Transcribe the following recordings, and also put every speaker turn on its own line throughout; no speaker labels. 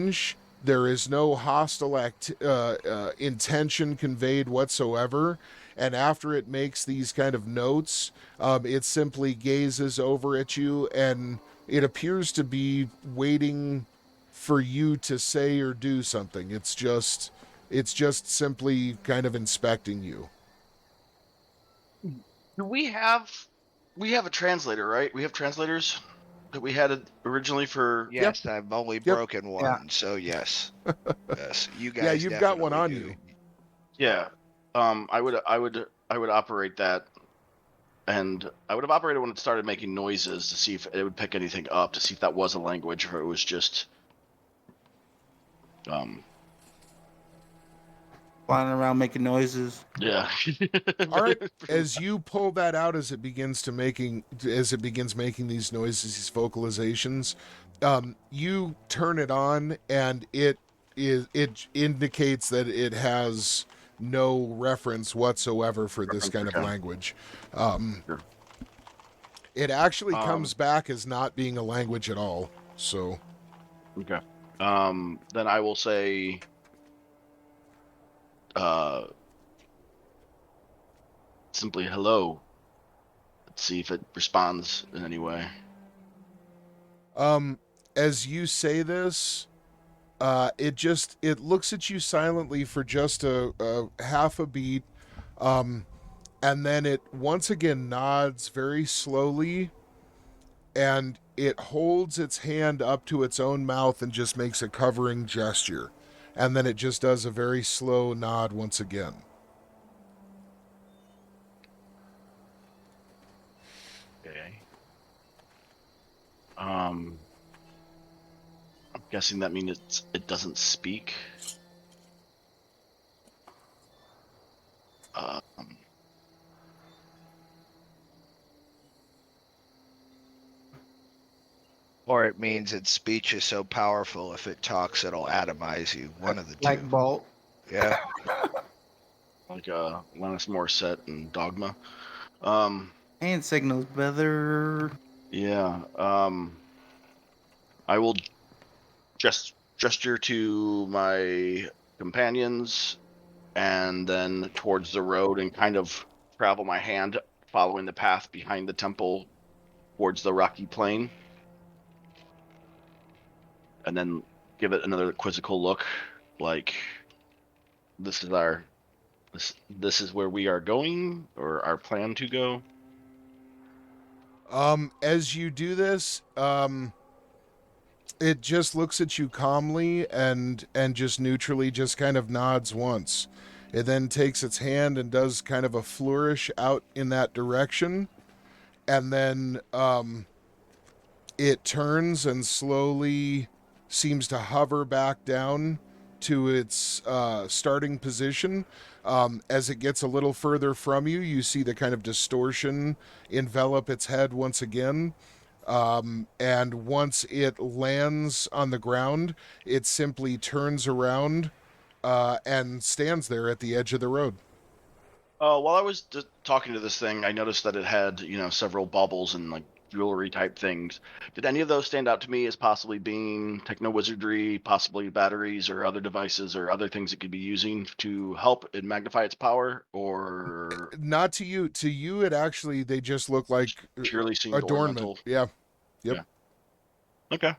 change. There is no hostile intention conveyed whatsoever. And after it makes these kind of notes, it simply gazes over at you, and it appears to be waiting for you to say or do something. It's just simply kind of inspecting you.
Do we have a translator, right? We have translators that we had originally for.
Yes, I've only broken one,
Yeah.
so yes. Yes, you guys.
Yeah, you've got one on
definitely
you.
Yeah. I would operate that, and I would have operated when it started making noises to see if it would pick anything up, to see if that was a language or it was just
Flying around making noises.
yeah.
All right. As you pull that out, as it begins making these noises, these vocalizations, you turn it on, and it indicates that it has no reference whatsoever for this kind of language.
Sure.
It actually comes back as not being a language at all. So
Okay. Then I will say simply hello. Let's see if it responds in any way.
as you say this, it looks at you silently for just a half a beat, and then it once again nods very slowly, and it holds its hand up to its own mouth and just makes a covering gesture, and then it just does a very slow nod once again.
Okay. I'm guessing that means it doesn't speak.
Or it means its speech is so powerful, if it talks, it'll atomize you. One of the two.
Like Bolt.
Yeah.
Like Alanis Morissette and Dogma.
Hand signals, brother.
Yeah. I will gesture to my companions and then towards the road and kind of travel my hand following the path behind the temple towards the rocky plain. And then give it another quizzical look, like this is where we are going, or our plan to go.
As you do this, it just looks at you calmly and just neutrally just kind of nods once. It then takes its hand and does kind of a flourish out in that direction, and then it turns and slowly seems to hover back down to its starting position. As it gets a little further from you, you see the kind of distortion envelop its head once again. And once it lands on the ground, it simply turns around and stands there at the edge of the road.
While I was talking to this thing, I noticed that it had, several baubles and like jewelry type things. Did any of those stand out to me as possibly being techno wizardry, possibly batteries or other devices or other things it could be using to help it magnify its power? Or
not to you. To you, it actually, they just look like
purely seemed
adornment.
ornamental.
Yeah. Yep.
Yeah. Okay.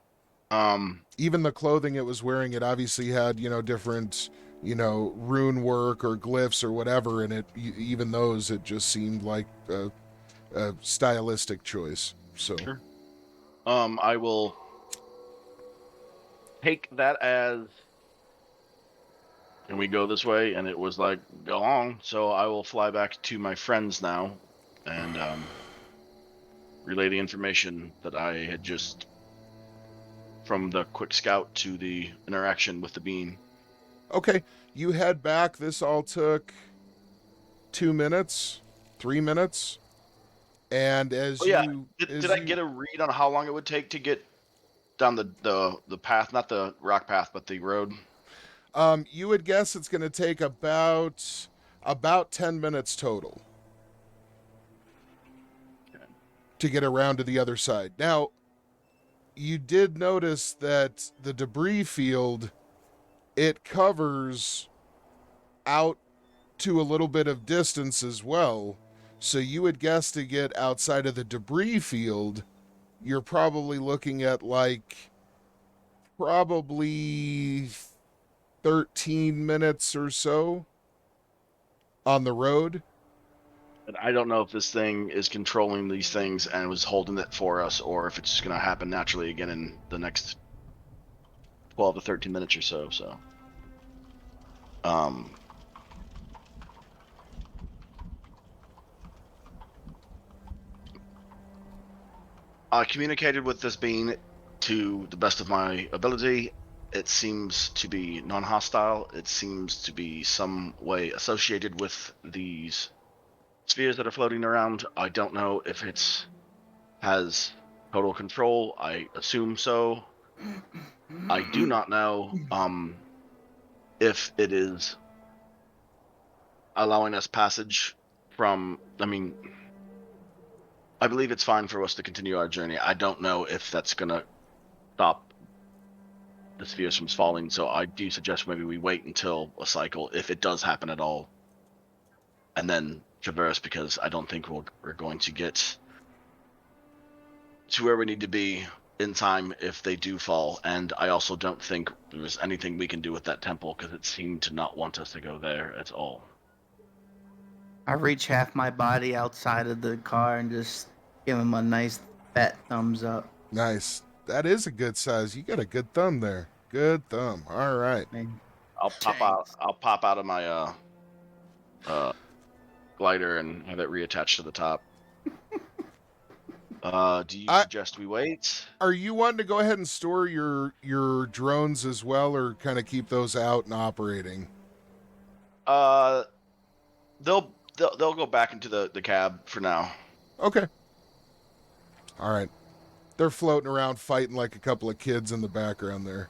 Even the clothing it was wearing, it obviously had, different, rune work or glyphs or whatever, and even those, it just seemed like a stylistic choice. So
sure. I will take that as, and we go this way, and it was like, go on. So I will fly back to my friends now and relay the information that I had just, from the quick scout to the interaction with the bean.
Okay, you head back. This all took 2 minutes, 3 minutes. And as
did I get a read on how long it would take to get down the path, not the rock path, but the road?
You would guess it's going to take about 10 minutes total to get around to the other side. Now, you did notice that the debris field, it covers out to a little bit of distance as well. So you would guess to get outside of the debris field, you're probably looking at like probably 13 minutes or so on the road.
And I don't know if this thing is controlling these things and was holding it for us, or if it's just going to happen naturally again in the next 12 to 13 minutes or so. So, I communicated with this being to the best of my ability. It seems to be non-hostile. It seems to be some way associated with these spheres that are floating around. I don't know if it has total control. I assume so. I do not know if it is allowing us passage from, I believe it's fine for us to continue our journey. I don't know if that's going to stop the spheres from falling, so I do suggest maybe we wait until a cycle, if it does happen at all, and then traverse, because I don't think we're going to get to where we need to be in time if they do fall. And I also don't think there's anything we can do with that temple, because it seemed to not want us to go there at all.
I reach half my body outside of the car and just give him a nice fat thumbs up.
Nice. That is a good size. You got a good thumb there. Good thumb. All right.
Man.
I'll pop out of my glider and have it reattached to the top. Do you suggest we wait?
Are you wanting to go ahead and store your drones as well, or kind of keep those out and operating?
They'll go back into the cab for now.
Okay. All right. They're floating around fighting like a couple of kids in the background there.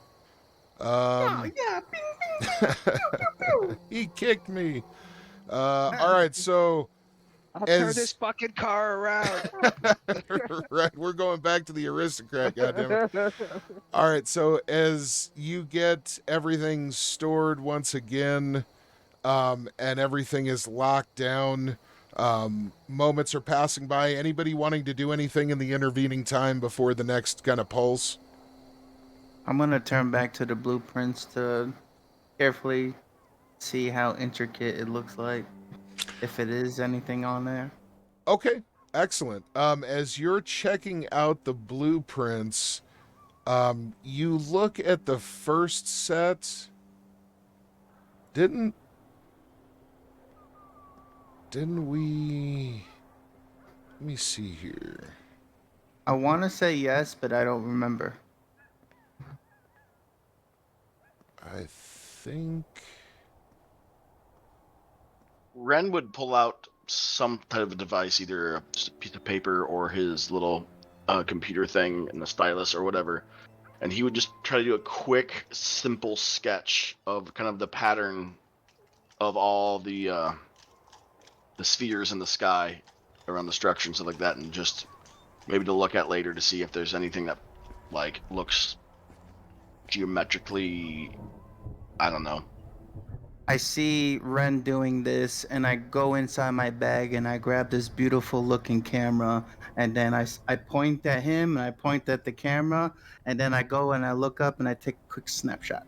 He kicked me. All right, so
I'll turn this fucking car around.
right, we're going back to the aristocrat, goddammit. All right, so as you get everything stored once again, and everything is locked down, moments are passing by. Anybody wanting to do anything in the intervening time before the next kind of pulse?
I'm going to turn back to the blueprints to carefully see how intricate it looks like, if it is anything on there.
Okay, excellent. As you're checking out the blueprints, you look at the first set. Didn't we... Let me see here.
I want to say yes, but I don't remember.
I think...
Ren would pull out some type of device, either just a piece of paper or his little computer thing and the stylus or whatever, and he would just try to do a quick, simple sketch of kind of the pattern of all the spheres in the sky around the structure and stuff like that, and just maybe to look at later to see if there's anything that like looks geometrically, I don't know.
I see Ren doing this, and I go inside my bag and I grab this beautiful looking camera, and then I point at him and I point at the camera, and then I go and I look up and I take a quick snapshot.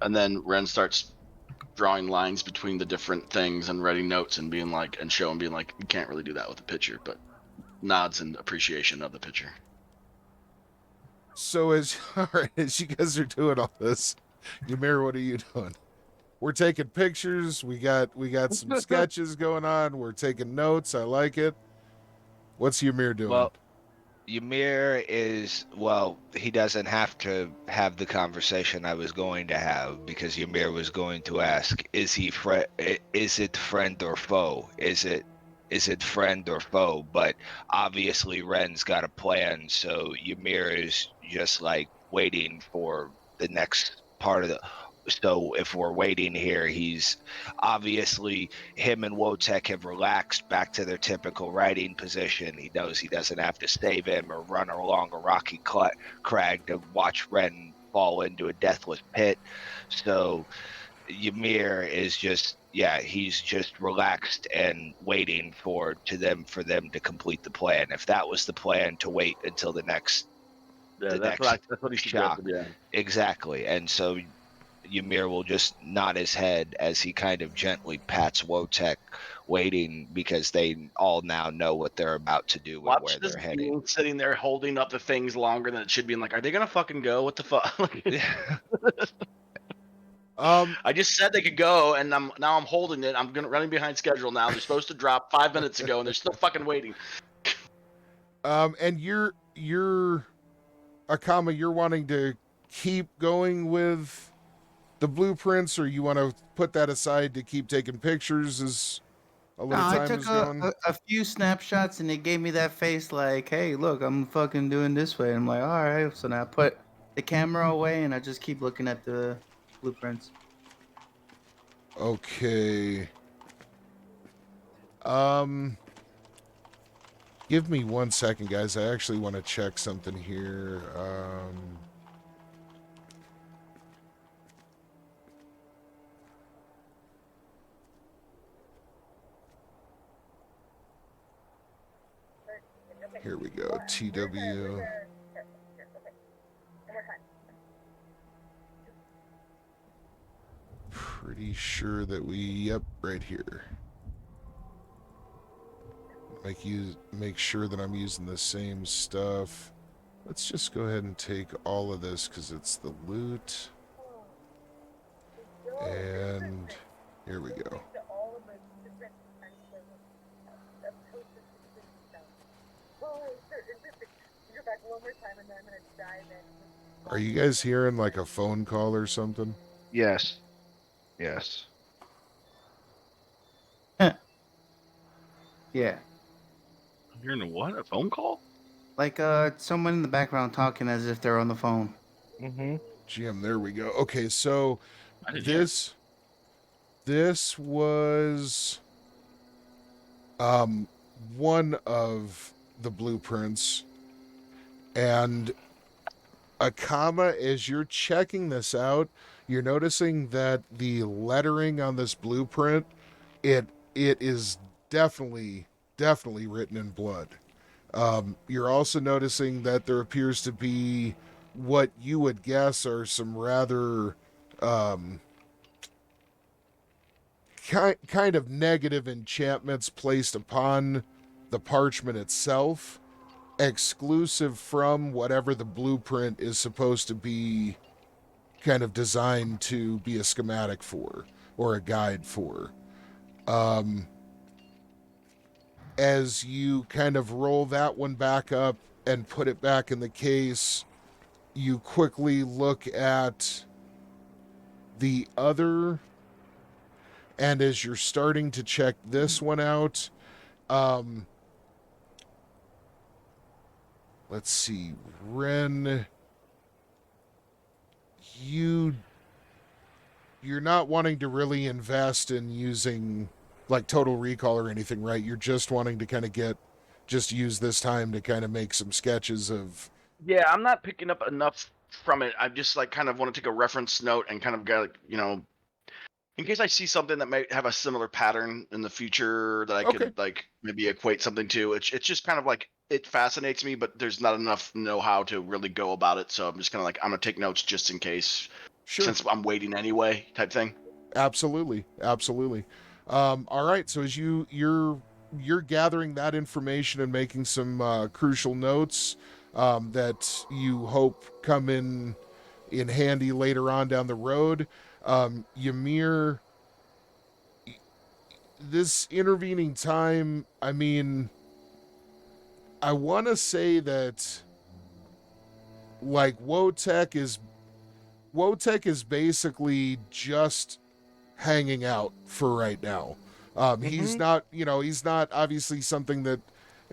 And then Ren starts drawing lines between the different things and writing notes and being like, and showing, being like, you can't really do that with a picture, but nods in appreciation of the picture.
So as you guys are doing all this, Ymir, what are you doing? We're taking pictures. We got some sketches going on. We're taking notes. I like it. What's Ymir doing?
Well, Ymir is, he doesn't have to have the conversation I was going to have, because Ymir was going to ask, is it friend or foe? Is it friend or foe? But obviously Ren's got a plan, so Ymir is just like waiting for the next part of So if we're waiting here, he's obviously, him and Wotek have relaxed back to their typical riding position. He knows he doesn't have to save him or run along a rocky crag to watch Ren fall into a deathless pit. So Ymir is just, he's just relaxed and waiting for them to complete the plan. If that was the plan, to wait until the next
that's what he
shock.
suggested. Yeah.
Exactly. And so Ymir will just nod his head as he kind of gently pats Wotek, waiting because they all now know what they're about to do and
Watch
where
this
they're heading.
being sitting there holding up the things longer than it should be, and like, are they gonna fucking go? What the fuck? I just said they could go, and I'm holding it. I'm running behind schedule now. They're supposed to drop 5 minutes ago, and they're still fucking waiting.
And you're Akama, you're wanting to keep going with the blueprints, or you want to put that aside to keep taking pictures as a little
I
time
took
is going?
a few snapshots and it gave me that face like, hey, look, I'm fucking doing this way. I'm like, all right. So now I put the camera away and I just keep looking at the blueprints.
Okay. Give me 1 second, guys. I actually want to check something here. Here we go. TW. Pretty sure that yep, right here. Make sure that I'm using the same stuff. Let's just go ahead and take all of this because it's the loot. And here we go. Are you guys hearing like a phone call or something?
Yes. Yes.
Yeah.
I'm hearing a what? A phone call?
Like someone in the background talking as if they're on the phone.
Mm-hmm.
GM, there we go. Okay, so
I didn't hear.
this was one of the blueprints, and Akama, as you're checking this out, you're noticing that the lettering on this blueprint, it is definitely written in blood. You're also noticing that there appears to be what you would guess are some rather kind of negative enchantments placed upon the parchment itself, exclusive from whatever the blueprint is supposed to be kind of designed to be a schematic for or a guide for. As you kind of roll that one back up and put it back in the case, you quickly look at the other, and as you're starting to check this one out, let's see, Ren, you're not wanting to really invest in using like Total Recall or anything, right? You're just wanting to kind of use this time to kind of make some sketches of.
Yeah, I'm not picking up enough from it. I just like kind of want to take a reference note and kind of go, in case I see something that might have a similar pattern in the future that I could like maybe equate something to. It's just kind of like, it fascinates me, but there's not enough know-how to really go about it. So I'm just kind of like, I'm gonna take notes just in case, since I'm waiting anyway, type thing.
Absolutely. All right, so as you're gathering that information and making some crucial notes that you hope come in handy later on down the road, Ymir, this intervening time, I mean, I want to say that like Wotek is basically just hanging out for right now. He's not obviously something that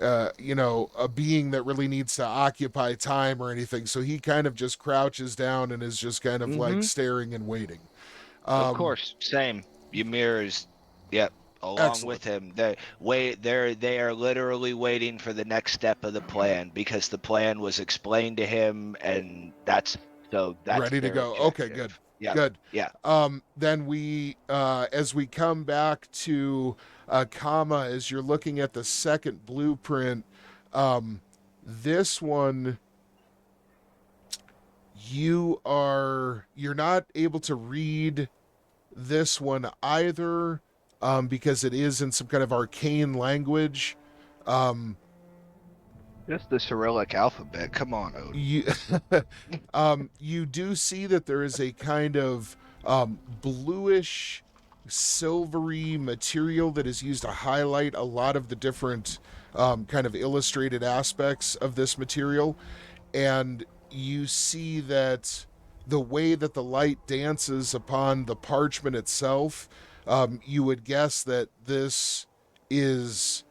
a being that really needs to occupy time or anything. So he kind of just crouches down and is just kind of like staring and waiting.
Of course, same. Ymir is, yep, along
Excellent.
with him. They are literally waiting for the next step of the plan because the plan was explained to him, and that's
Ready to
their
go. Okay, good.
objective. Yep.
Good.
Yeah.
Then we, as we come back to comma, as you're looking at the second blueprint, this one, you're not able to read this one either, because it is in some kind of arcane language.
Just the Cyrillic alphabet. Come on, Odin.
You do see that there is a kind of bluish, silvery material that is used to highlight a lot of the different kind of illustrated aspects of this material. And you see that the way that the light dances upon the parchment itself, you would guess that this is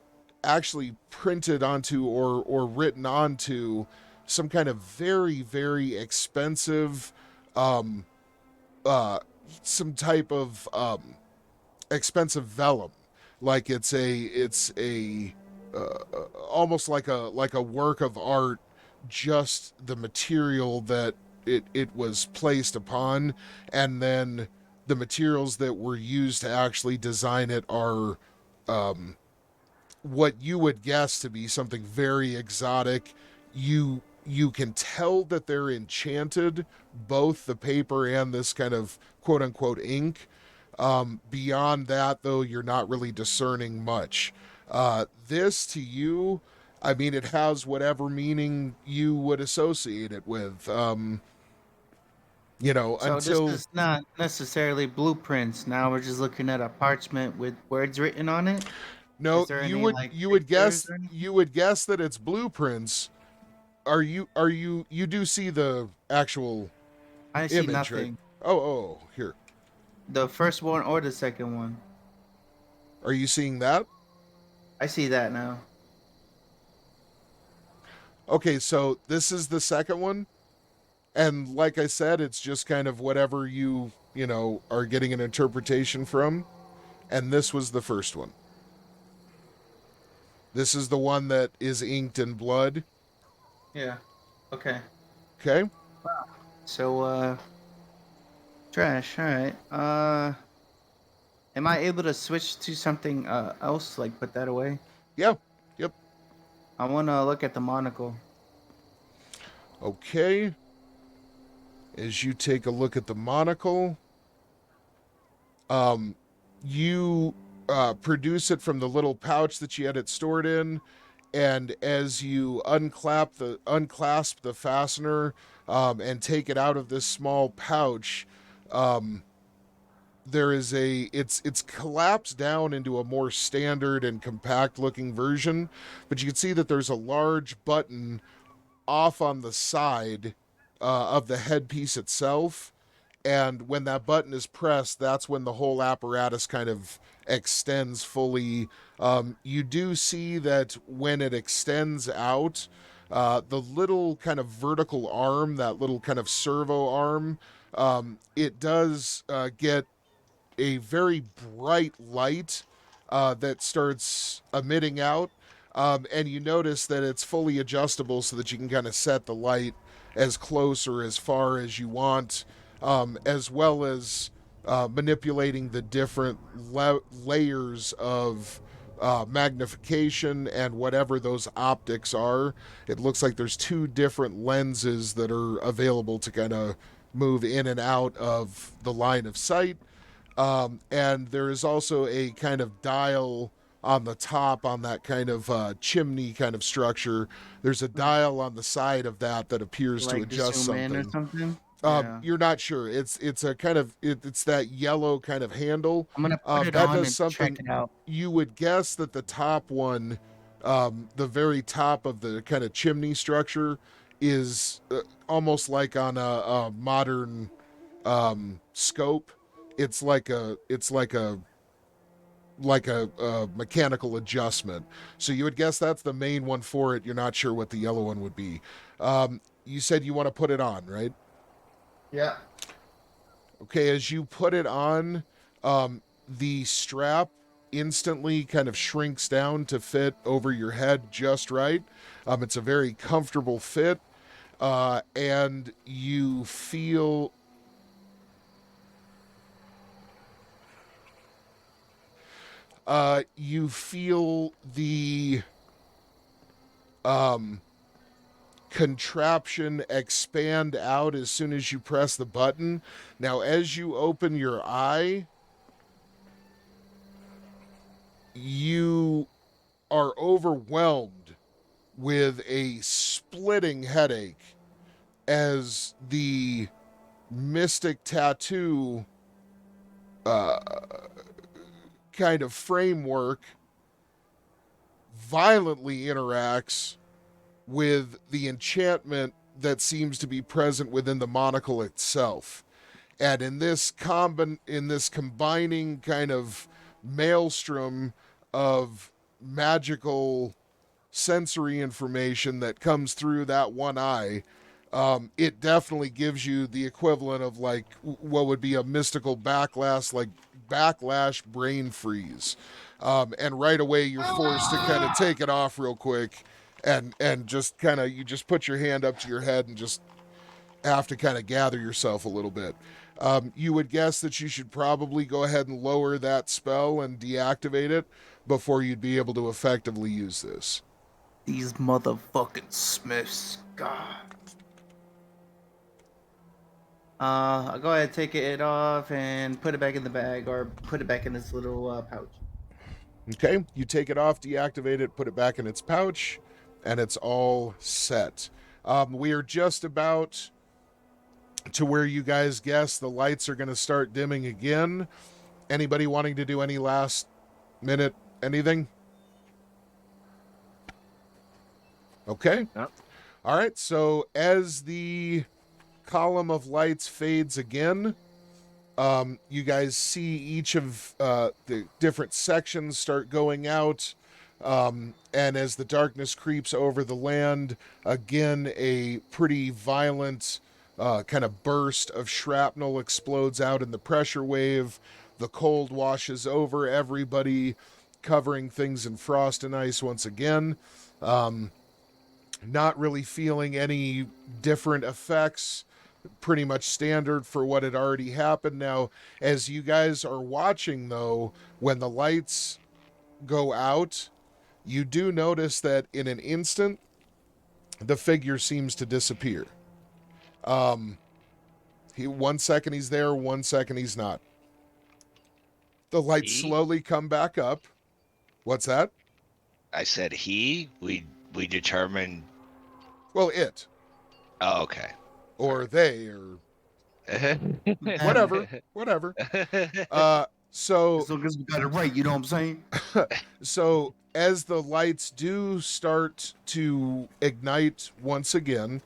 actually printed onto or written onto some kind of very, very expensive, some type of expensive vellum. Like it's a almost like a work of art, just the material that it was placed upon, and then the materials that were used to actually design it are what you would guess to be something very exotic. You can tell that they're enchanted, both the paper and this kind of quote unquote ink. Beyond that, though, you're not really discerning much. This to you, I mean, it has whatever meaning you would associate it with.
So
Until
this is not necessarily blueprints. Now we're just looking at a parchment with words written on it.
no,
Is there
you
any,
would
like,
you would
pictures
guess
or anything?
you would guess that it's blueprints. You do see the actual
I see
image, right?
nothing.
Oh, here.
The first one or the second one.
Are you seeing that?
I see that now.
Okay, so this is the second one. And like I said, it's just kind of whatever you are getting an interpretation from. And this was the first one. This is the one that is inked in blood.
Yeah. Okay.
Okay?
So trash. All right. Am I able to switch to something else, like put that away?
Yeah. Yep.
I want to look at the monocle.
Okay. As you take a look at the monocle, you produce it from the little pouch that you had it stored in, and as you unclasp the fastener, and take it out of this small pouch, there is it's collapsed down into a more standard and compact looking version, but you can see that there's a large button off on the side of the headpiece itself. And when that button is pressed, that's when the whole apparatus kind of extends fully. You do see that when it extends out, the little kind of vertical arm, that little kind of servo arm, it does get a very bright light that starts emitting out. And you notice that it's fully adjustable so that you can kind of set the light as close or as far as you want, as well as manipulating the different layers of magnification and whatever those optics are. It looks like there's two different lenses that are available to kind of move in and out of the line of sight. And there is also a kind of dial on the top on that kind of chimney kind of structure. There's a dial on the side of that appears to
Like
adjust
zoom in or
something.
something.
You're not sure. It's a kind of it's that yellow kind of handle.
I'm gonna put it
That
on
does
and
something.
check it out.
You would guess that the top one, the very top of the kind of chimney structure, is almost like on a modern scope. It's like a like a mechanical adjustment. So you would guess that's the main one for it. You're not sure what the yellow one would be. You said you want to put it on, right?
Yeah.
Okay, as you put it on, the strap instantly kind of shrinks down to fit over your head just right. It's a very comfortable fit, and you feel the contraption expand out as soon as you press the button. Now, as you open your eye, you are overwhelmed with a splitting headache as the mystic tattoo kind of framework violently interacts with the enchantment that seems to be present within the monocle itself. And in this combining kind of maelstrom of magical sensory information that comes through that one eye, it definitely gives you the equivalent of like what would be a mystical backlash brain freeze. And right away you're forced to kind of take it off real quick and just kind of, you just put your hand up to your head and just have to kind of gather yourself a little bit. You would guess that you should probably go ahead and lower that spell and deactivate it before you'd be able to effectively use this.
These motherfucking Smiths. God. I'll go ahead and take it off and put it back in the bag, or put it back in this little pouch.
Okay, you take it off, deactivate it, put it back in its pouch, and it's all set. We are just about to where you guys guess the lights are going to start dimming again. Anybody wanting to do any last minute anything? Okay.
Yep.
All right, so as the column of lights fades again, you guys see each of the different sections start going out, and as the darkness creeps over the land, again a pretty violent kind of burst of shrapnel explodes out in the pressure wave. The cold washes over everybody, covering things in frost and ice once again. Not really feeling any different effects. Pretty much standard for what had already happened. Now, as you guys are watching, though, when the lights go out, you do notice that in an instant, the figure seems to disappear. 1 second he's there, 1 second he's not. The lights slowly come back up. What's that?
I said he. We determined.
Well, it.
Oh, okay.
Or they, or whatever. So
As long as we got it right, you know what I'm saying?
So as the lights do start to ignite once again,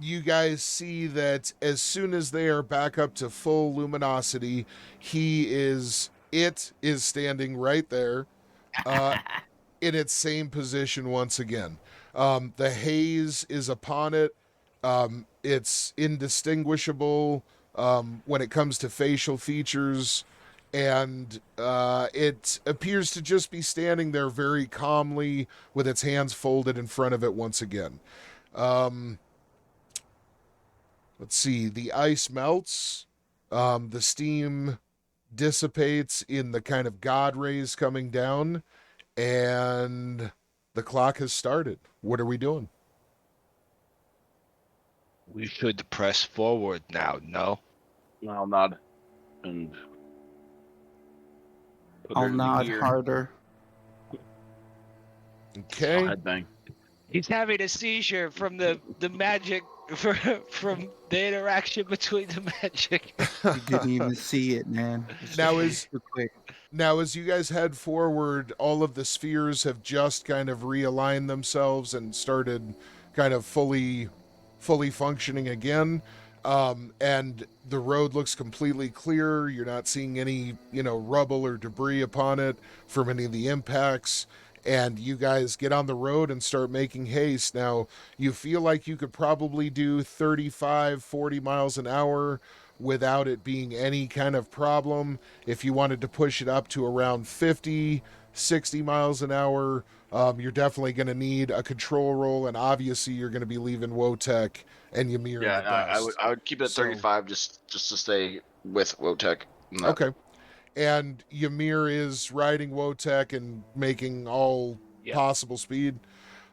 you guys see that as soon as they are back up to full luminosity, it is standing right there, in its same position once again. The haze is upon it. It's indistinguishable when it comes to facial features, and it appears to just be standing there very calmly with its hands folded in front of it once again. Let's see, the ice melts, the steam dissipates in the kind of god rays coming down, and the clock has started. What are we doing?
We should press forward now, no?
I'll nod and put her
I'll
in
nod
gear.
harder.
Okay.
I'll headbang.
He's having a seizure from the magic, from the interaction between the magic.
You didn't even see it, man.
Now
quick.
Now, as you guys head forward, all of the spheres have just kind of realigned themselves and started kind of fully functioning again. And the road looks completely clear. You're not seeing any, rubble or debris upon it from any of the impacts. And you guys get on the road and start making haste. Now, you feel like you could probably do 35, 40 miles an hour without it being any kind of problem. If you wanted to push it up to around 50, 60 miles an hour, you're definitely going to need a control roll. And obviously, you're going to be leaving Wotek and Ymir in the dust.
I would keep it at 35 just to stay with Wotek.
Okay. And Ymir is riding Wotek and making all possible speed.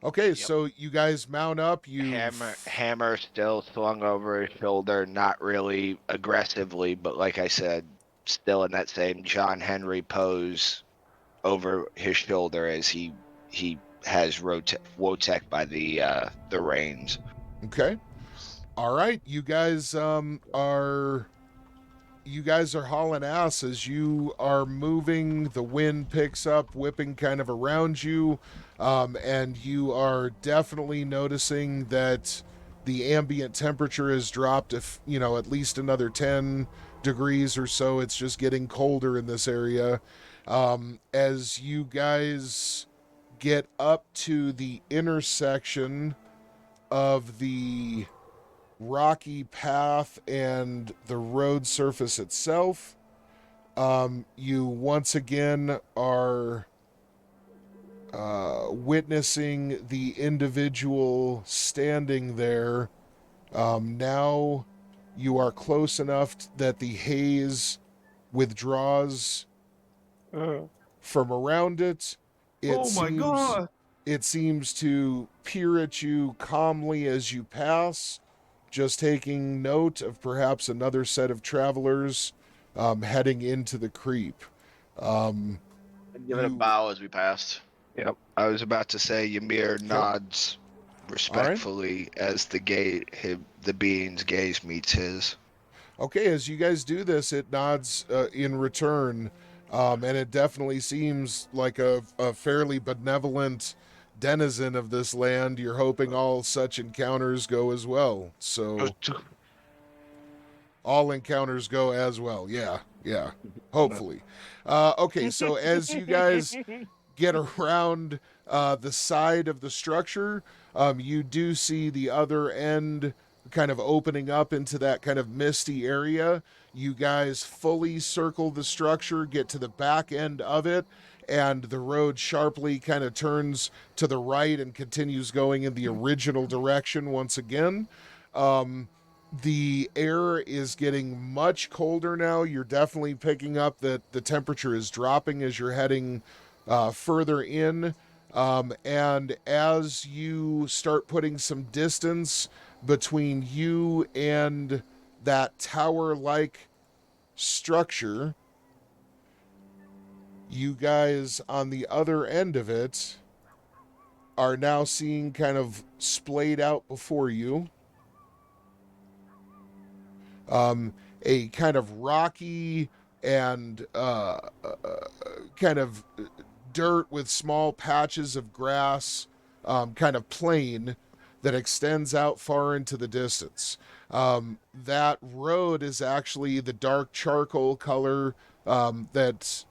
Okay, so you guys mount up.
Hammer still slung over his shoulder, not really aggressively, but like I said, still in that same John Henry pose over his shoulder as he has Wotek by the reins.
Okay. All right, you guys are hauling ass as you are moving. The wind picks up, whipping kind of around you, and you are definitely noticing that the ambient temperature has dropped, at least another 10 degrees or so. It's just getting colder in this area. As you guys get up to the intersection of the rocky path and the road surface itself, you once again are witnessing the individual standing there. Now you are close enough that the haze withdraws from around it.
God!
It seems to peer at you calmly as you pass, just taking note of perhaps another set of travelers heading into the creep.
Give it a bow as we passed.
Yep. I was about to say Ymir nods respectfully as the being's gaze meets his.
Okay, as you guys do this, it nods in return, and it definitely seems like a fairly benevolent denizen of this land. You're hoping all such encounters go as well. So all encounters go as well. Yeah. Hopefully. Okay, so as you guys get around the side of the structure, you do see the other end kind of opening up into that kind of misty area. You guys fully circle the structure, get to the back end of it, and the road sharply kind of turns to the right and continues going in the original direction once again. The air is getting much colder now. You're definitely picking up that the temperature is dropping as you're heading further in. And as you start putting some distance between you and that tower-like structure, you guys on the other end of it are now seeing kind of splayed out before you a kind of rocky and kind of dirt with small patches of grass kind of plain that extends out far into the distance. That road is actually the dark charcoal color that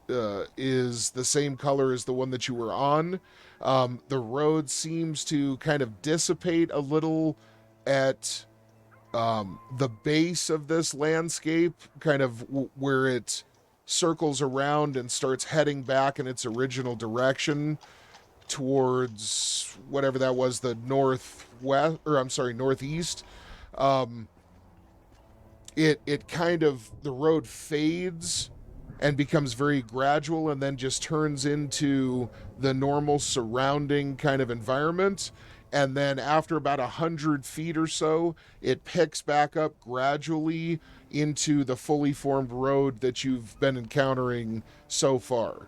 is the same color as the one that you were on. The road seems to kind of dissipate a little at the base of this landscape, kind of where it circles around and starts heading back in its original direction towards whatever that was, the northeast. It kind of, the road fades and becomes very gradual and then just turns into the normal surrounding kind of environment. And then after about 100 feet or so, it picks back up gradually into the fully formed road that you've been encountering so far.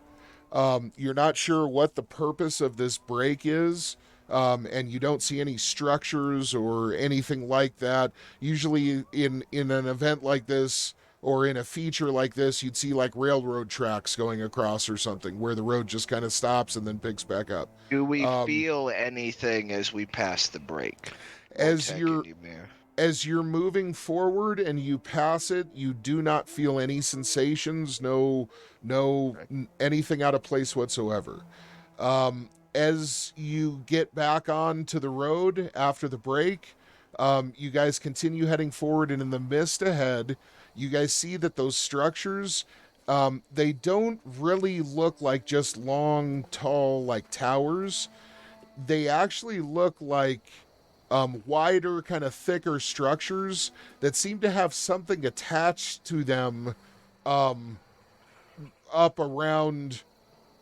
You're not sure what the purpose of this break is, and you don't see any structures or anything like that. Usually in an event like this, or in a feature like this, you'd see like railroad tracks going across or something where the road just kind of stops and then picks back up.
Do we feel anything as we pass the break?
As you're As you're moving forward and you pass it, you do not feel any sensations, anything out of place whatsoever. As you get back onto the road after the break, you guys continue heading forward, and in the mist ahead, you guys see that those structures, they don't really look like just long, tall, like towers. They actually look like wider, kind of thicker structures that seem to have something attached to them up around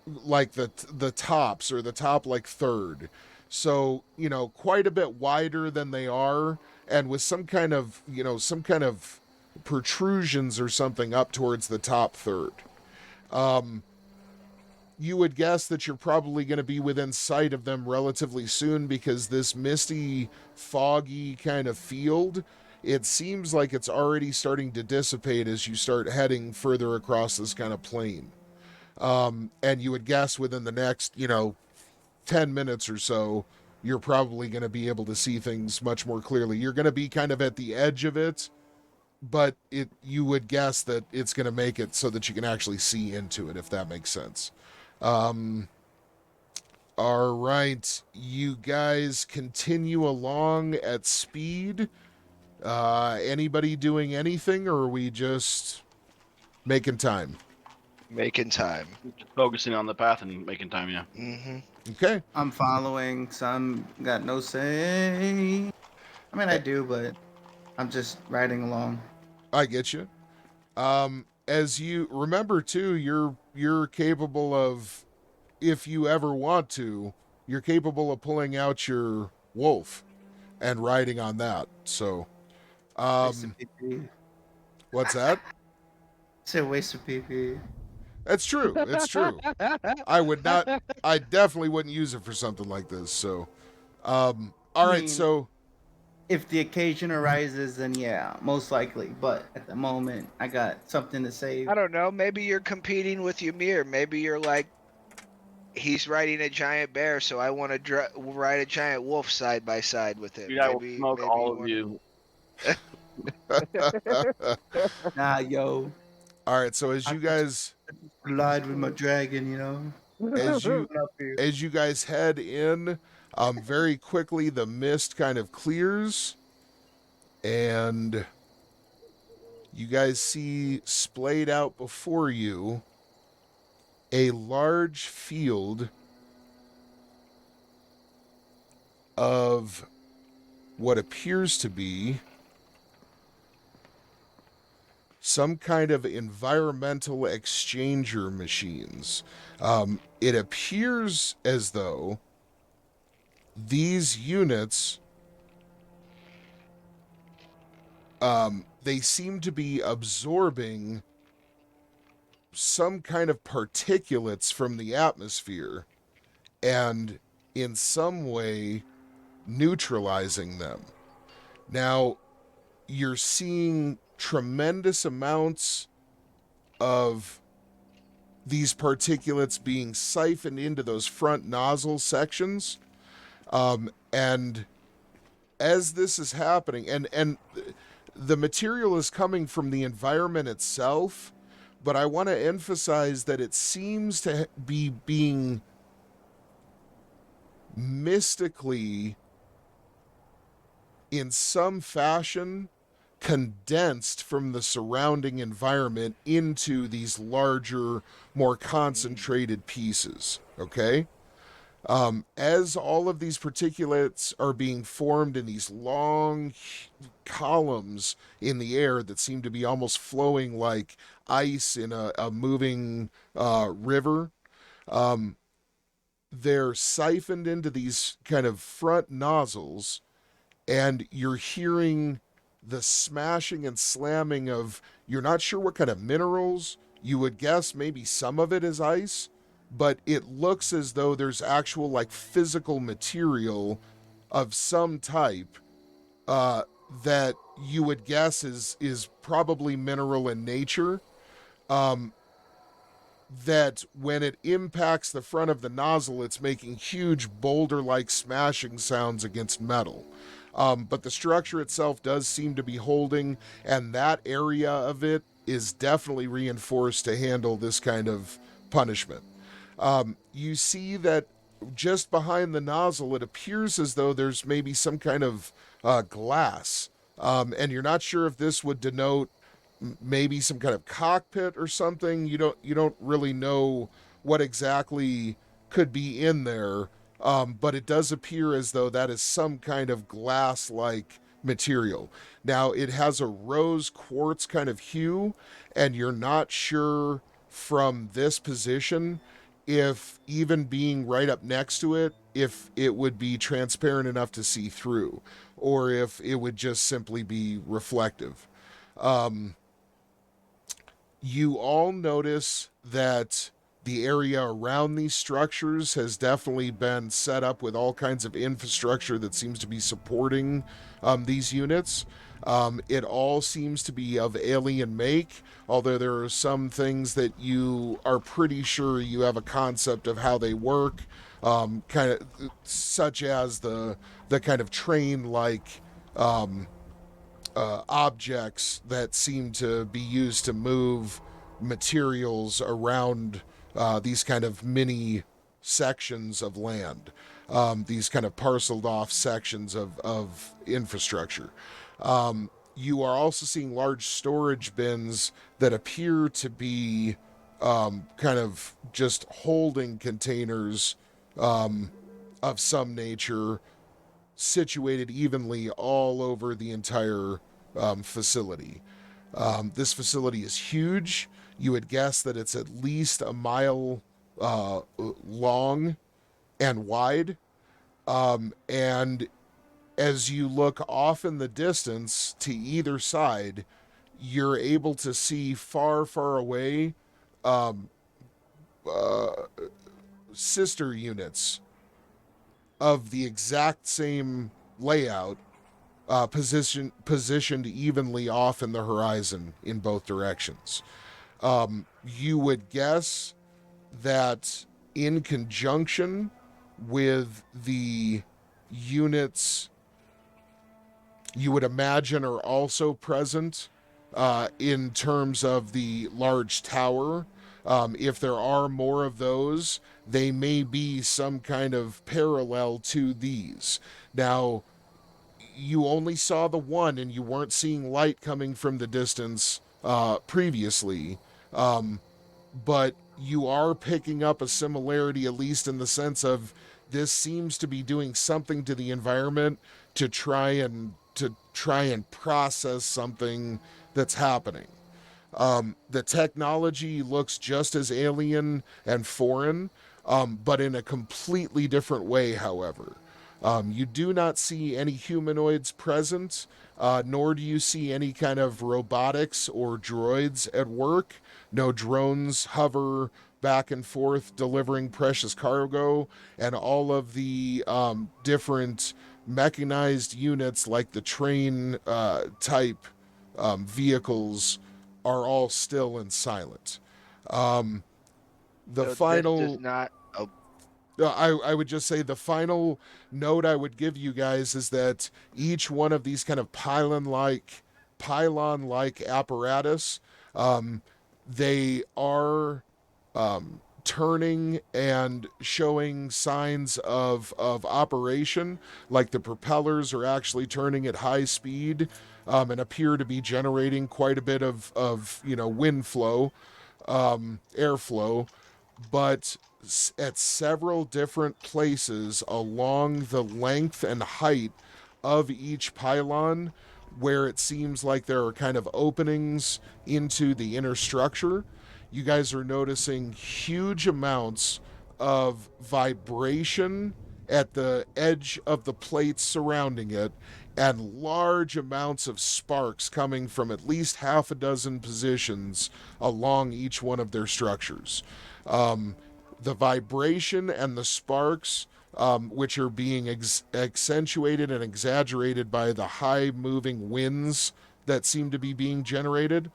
like the tops, or the top like third. So, quite a bit wider than they are, and with some kind of protrusions or something up towards the top third. You would guess that you're probably going to be within sight of them relatively soon, because this misty, foggy kind of field, it seems like it's already starting to dissipate as you start heading further across this kind of plain. And you would guess within the next, 10 minutes or so, you're probably going to be able to see things much more clearly. You're going to be kind of at the edge of it, but you would guess that it's going to make it so that you can actually see into it, if that makes sense. All right, you guys continue along at speed. Anybody doing anything, or are we just making time?
Making time.
Just focusing on the path and making time, yeah.
Mm-hmm.
Okay.
I'm following, so I'm got no say. I mean, I do, but I'm just riding along.
I get you. As you remember too, you're capable of, if you ever want to, you're capable of pulling out your wolf and riding on that. So,
Waste of PP.
what's that?
It's a waste of PP.
That's true. It's true. I definitely wouldn't use it for something like this. So, all right. So,
if the occasion arises, then yeah, most likely. But at the moment, I got something to save.
I don't know. Maybe you're competing with Ymir. Maybe you're like, he's riding a giant bear, so I want to ride a giant wolf side by side with him.
Dude, I will smoke all of you.
Nah, yo.
All right. So as you guys
Collide with my dragon,
as you guys head in, very quickly the mist kind of clears, and you guys see splayed out before you a large field of what appears to be some kind of environmental exchanger machines. It appears as though these units, they seem to be absorbing some kind of particulates from the atmosphere and in some way neutralizing them. Now, you're seeing tremendous amounts of these particulates being siphoned into those front nozzle sections. And as this is happening, and the material is coming from the environment itself, but I want to emphasize that it seems to be being mystically, in some fashion, condensed from the surrounding environment into these larger, more concentrated pieces, okay? As all of these particulates are being formed in these long columns in the air that seem to be almost flowing like ice in a moving river, they're siphoned into these kind of front nozzles, and you're hearing the smashing and slamming of, you're not sure what kind of minerals. You would guess maybe some of it is ice, but it looks as though there's actual like physical material of some type that you would guess is probably mineral in nature, that when it impacts the front of the nozzle, it's making huge boulder-like smashing sounds against metal. But the structure itself does seem to be holding, and that area of it is definitely reinforced to handle this kind of punishment. You see that just behind the nozzle, it appears as though there's maybe some kind of glass, and you're not sure if this would denote maybe some kind of cockpit or something. You don't really know what exactly could be in there, but it does appear as though that is some kind of glass-like material. Now, it has a rose quartz kind of hue, and you're not sure from this position if even being right up next to it, if it would be transparent enough to see through, or if it would just simply be reflective. You all notice that the area around these structures has definitely been set up with all kinds of infrastructure that seems to be supporting these units. It all seems to be of alien make, although there are some things that you are pretty sure you have a concept of how they work, kind of such as the kind of train-like objects that seem to be used to move materials around these kind of mini sections of land, these kind of parceled off sections of infrastructure. You are also seeing large storage bins that appear to be kind of just holding containers of some nature, situated evenly all over the entire facility. This facility is huge. You would guess that it's at least a mile long and wide. And as you look off in the distance to either side, you're able to see far, far away sister units of the exact same layout, positioned evenly off in the horizon in both directions. You would guess that in conjunction with the units you would imagine are also present in terms of the large tower. If there are more of those, they may be some kind of parallel to these. Now, you only saw the one and you weren't seeing light coming from the distance previously, but you are picking up a similarity, at least in the sense of this seems to be doing something to the environment to try and process something that's happening. The technology looks just as alien and foreign, but in a completely different way, however. You do not see any humanoids present, nor do you see any kind of robotics or droids at work. No drones hover back and forth delivering precious cargo, and all of the different mechanized units like the train type vehicles are all still and silent. The
So
final...
This does not. Oh,
I would just say the final note I would give you guys is that each one of these kind of pylon-like apparatus, they are turning and showing signs of operation, like the propellers are actually turning at high speed and appear to be generating quite a bit of wind flow, airflow, but at several different places along the length and height of each pylon, where it seems like there are kind of openings into the inner structure, you guys are noticing huge amounts of vibration at the edge of the plates surrounding it, and large amounts of sparks coming from at least half a dozen positions along each one of their structures. The vibration and the sparks, which are being accentuated and exaggerated by the high moving winds that seem to be being generated.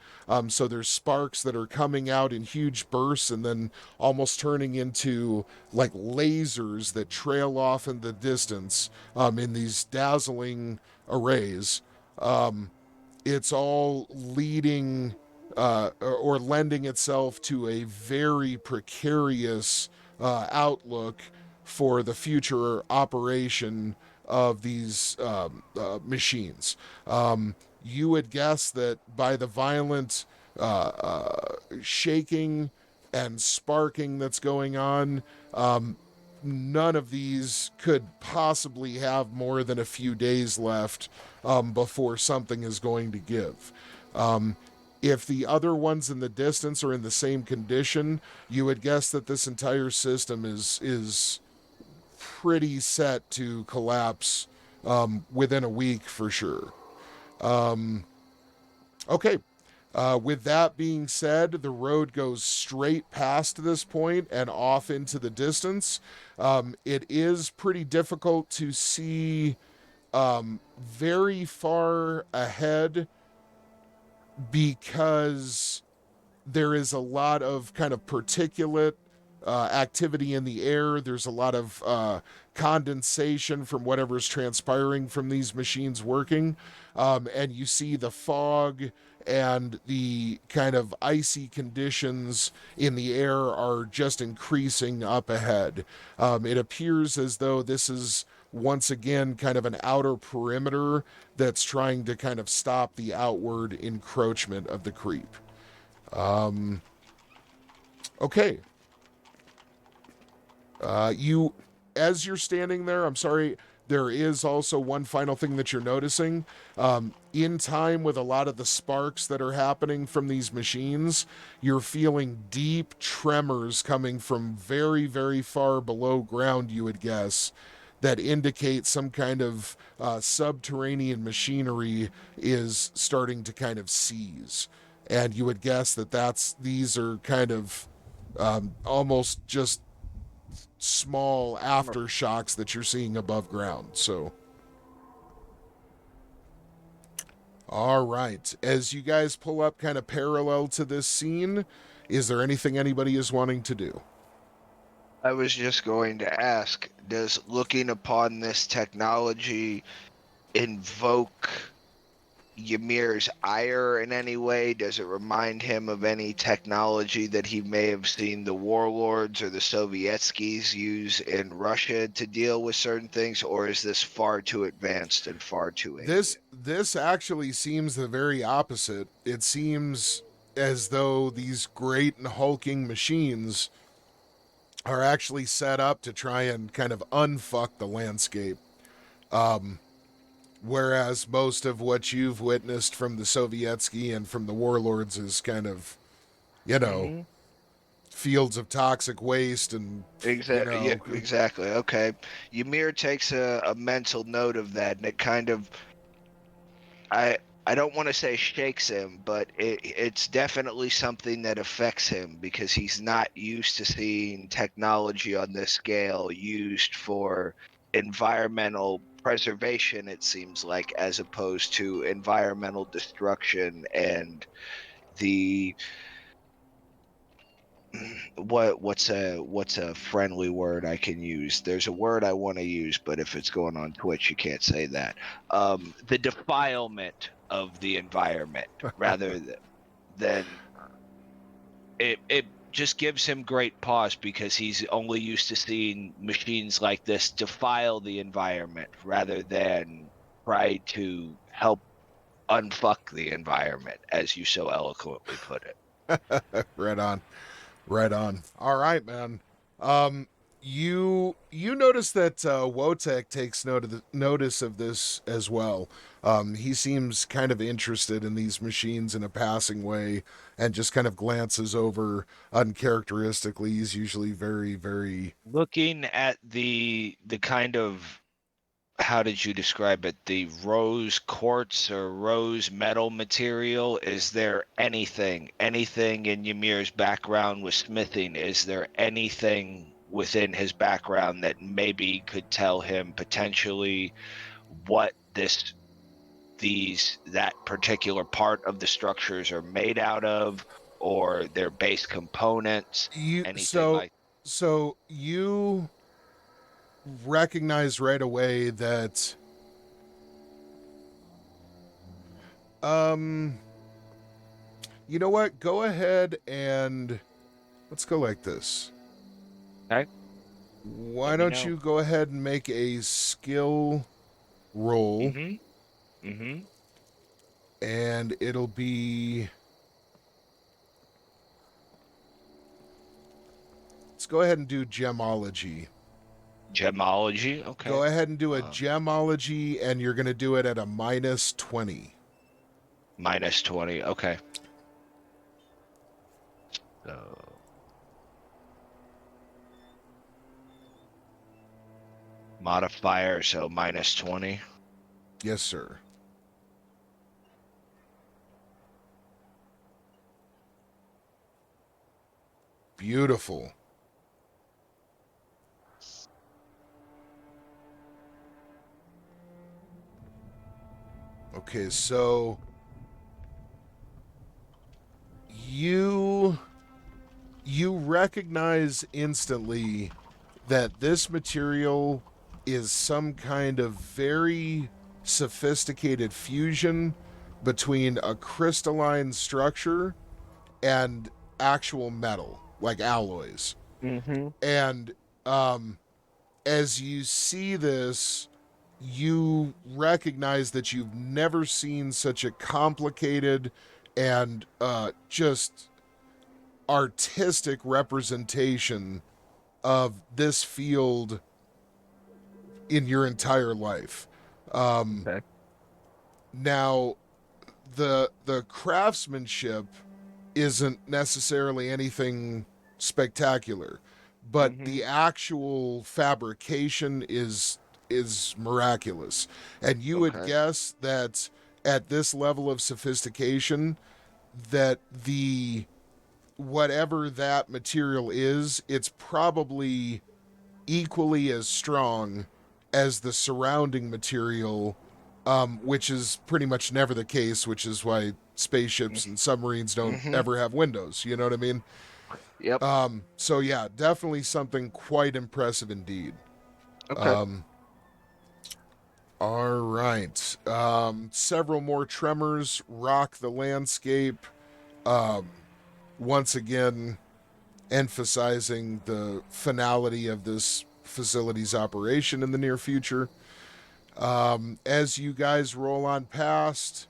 So there's sparks that are coming out in huge bursts and then almost turning into like lasers that trail off in the distance in these dazzling arrays. It's all leading or lending itself to a very precarious outlook for the future operation of these machines. You would guess that by the violent shaking and sparking that's going on, none of these could possibly have more than a few days left before something is going to give. If the other ones in the distance are in the same condition, you would guess that this entire system is pretty set to collapse within a week for sure. Okay. With that being said, the road goes straight past this point and off into the distance. It is pretty difficult to see very far ahead because there is a lot of kind of particulate activity in the air. There's a lot of condensation from whatever's transpiring from these machines working. And you see the fog and the kind of icy conditions in the air are just increasing up ahead. It appears as though this is once again kind of an outer perimeter that's trying to kind of stop the outward encroachment of the creep. Okay. As you're standing there, I'm sorry, there is also one final thing that you're noticing. In time with a lot of the sparks that are happening from these machines, you're feeling deep tremors coming from very, very far below ground, you would guess, that indicate some kind of subterranean machinery is starting to kind of seize. And you would guess that these are kind of almost just small aftershocks that you're seeing above ground. So, all right. As you guys pull up kind of parallel to this scene, is there anything anybody is wanting to do?
I was just going to ask, does looking upon this technology invoke Ymir's ire in any way? Does it remind him of any technology that he may have seen the warlords or the Sovietskis use in Russia to deal with certain things, or is this far too advanced and far too alien?
This actually seems the very opposite. It seems as though these great and hulking machines are actually set up to try and kind of unfuck the landscape. Whereas most of what you've witnessed from the Sovietsky and from the warlords is kind of, fields of toxic waste and
Exactly. Yeah, exactly. Okay. Ymir takes a mental note of that, and it kind of, I don't want to say shakes him, but it's definitely something that affects him because he's not used to seeing technology on this scale used for environmental preservation, it seems like, as opposed to environmental destruction and the what's a friendly word I can use? There's a word I want to use, but if it's going on Twitch, you can't say that. The defilement of the environment, rather than it just gives him great pause because he's only used to seeing machines like this defile the environment rather than try to help unfuck the environment, as you so eloquently put it.
Right on. Right on. All right, man. You notice that Wotek takes notice of this as well. He seems kind of interested in these machines in a passing way and just kind of glances over uncharacteristically. He's usually very, very...
Looking at the kind of, how did you describe it? The rose quartz or rose metal material. Is there anything in Ymir's background with smithing? Is there anything within his background that maybe could tell him potentially what this that particular part of the structures are made out of, or their base components, anything
So you recognize right away that you know what? Go ahead and let's go like this.
Okay.
Why
Let me
don't
know.
you go ahead and make a skill roll? And it'll be... Let's go ahead and do gemology.
Gemology? Okay.
Go ahead and do a gemology, and you're going to do it at a minus 20.
Minus 20, okay. So... modifier, so minus 20.
Yes, sir. Beautiful. Okay, so you recognize instantly that this material is some kind of very sophisticated fusion between a crystalline structure and actual metal, like alloys. And as you see this, you recognize that you've never seen such a complicated and just artistic representation of this field in your entire life.
Okay.
Now, the craftsmanship isn't necessarily anything spectacular, but the actual fabrication is miraculous. And you would guess that at this level of sophistication, that the whatever that material is, it's probably equally as strong as the surrounding material, which is pretty much never the case, which is why spaceships and submarines don't ever have windows. You know what I mean?
Yep.
So yeah, definitely something quite impressive indeed.
Okay.
All right. Several more tremors rock the landscape. Once again, emphasizing the finality of this facility's operation in the near future. As you guys roll on past,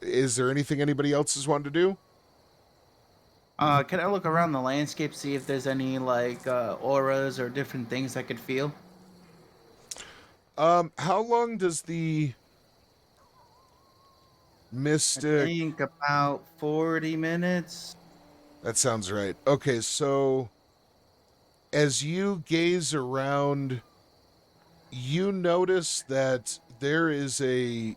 is there anything anybody else has wanted to do?
Can I look around the landscape, see if there's any like auras or different things I could feel?
How long does the mystic...
I think about 40 minutes.
That sounds right. Okay, so as you gaze around, you notice that there is a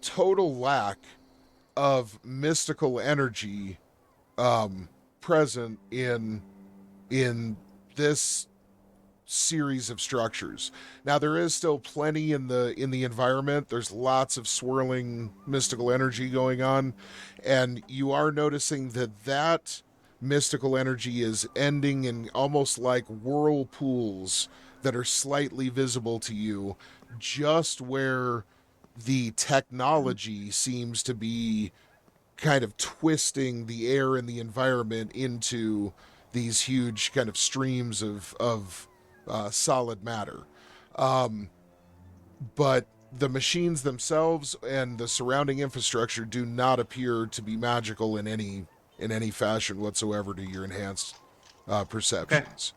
total lack of mystical energy present in this series of structures. Now there is still plenty in the environment. There's lots of swirling mystical energy going on, and you are noticing that mystical energy is ending in almost like whirlpools that are slightly visible to you, just where the technology seems to be kind of twisting the air and the environment into these huge kind of streams of solid matter. But the machines themselves and the surrounding infrastructure do not appear to be magical in any fashion whatsoever to your enhanced perceptions.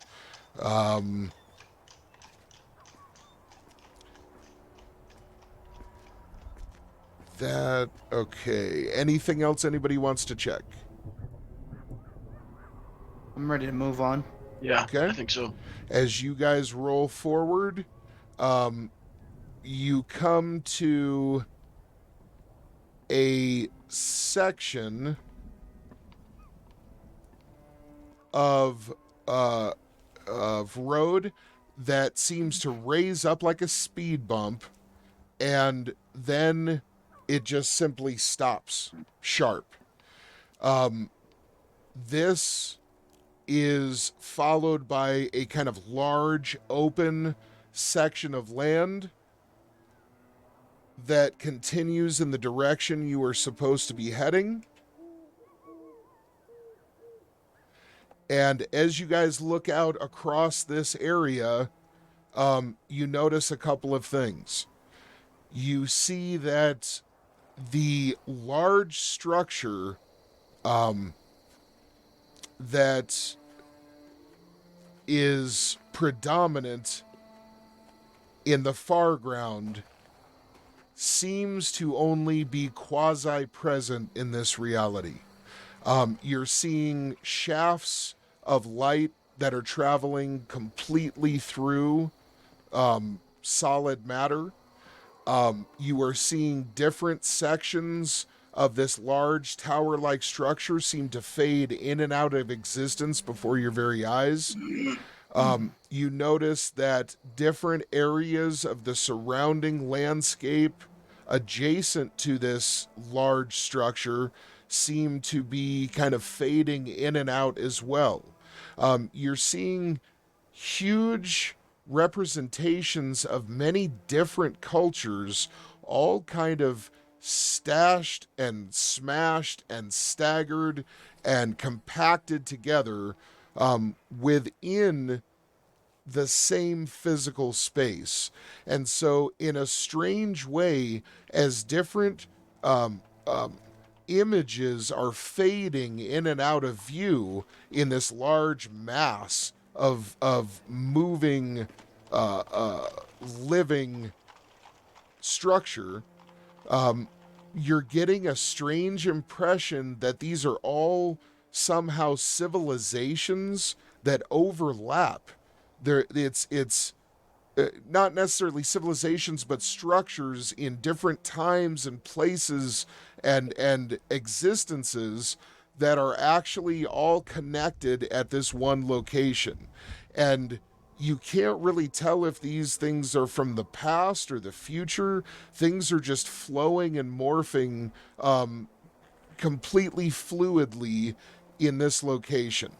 Okay. Anything else anybody wants to check?
I'm ready to move on.
Yeah,
Okay.
I think so.
As you guys roll forward, you come to a section of road that seems to raise up like a speed bump and then it just simply stops sharp. This is followed by a kind of large open section of land that continues in the direction you are supposed to be heading. And as you guys look out across this area, you notice a couple of things. You see that the large structure that is predominant in the foreground seems to only be quasi-present in this reality. You're seeing shafts of light that are traveling completely through solid matter. You are seeing different sections of this large tower-like structure seem to fade in and out of existence before your very eyes. You notice that different areas of the surrounding landscape adjacent to this large structure seem to be kind of fading in and out as well. You're seeing huge representations of many different cultures, all kind of stashed and smashed and staggered and compacted together within the same physical space. And so in a strange way, as different images are fading in and out of view in this large mass of moving living structure, you're getting a strange impression that these are all somehow civilizations that overlap. It's not necessarily civilizations, but structures in different times and places and existences that are actually all connected at this one location. And you can't really tell if these things are from the past or the future. Things are just flowing and morphing completely fluidly in this location.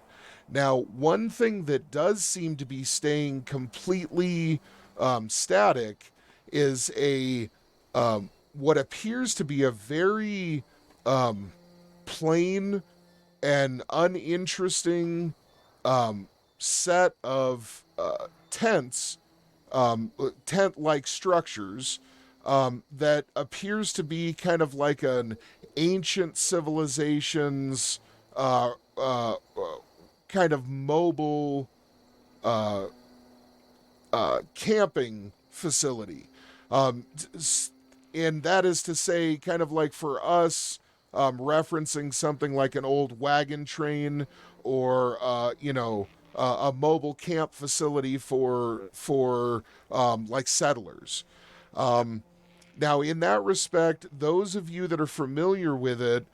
Now, one thing that does seem to be staying completely static is a what appears to be a very plain and uninteresting set of tents, tent-like structures that appears to be kind of like an ancient civilization's kind of mobile camping facility. And that is to say, kind of like for us, referencing something like an old wagon train or, a mobile camp facility for like settlers. Now, in that respect, those of you that are familiar with it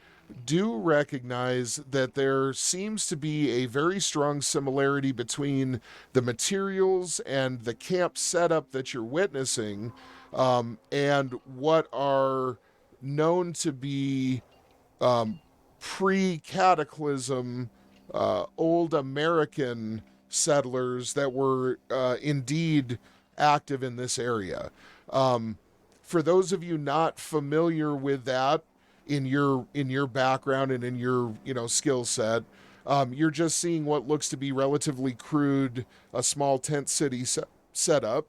do recognize that there seems to be a very strong similarity between the materials and the camp setup that you're witnessing and what are known to be pre-cataclysm old American settlers that were indeed active in this area. For those of you not familiar with that in your background and in your skill set, you're just seeing what looks to be relatively crude, a small tent city setup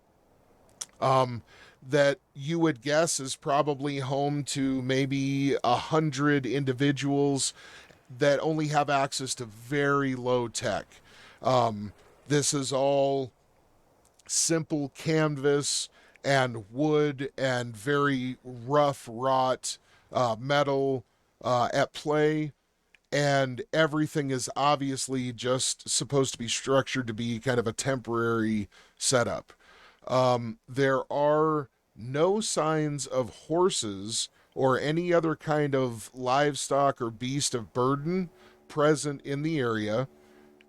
that you would guess is probably home to maybe 100 individuals that only have access to very low tech. This is all simple canvas and wood and very rough wrought metal at play, and everything is obviously just supposed to be structured to be kind of a temporary setup. There are no signs of horses or any other kind of livestock or beast of burden present in the area.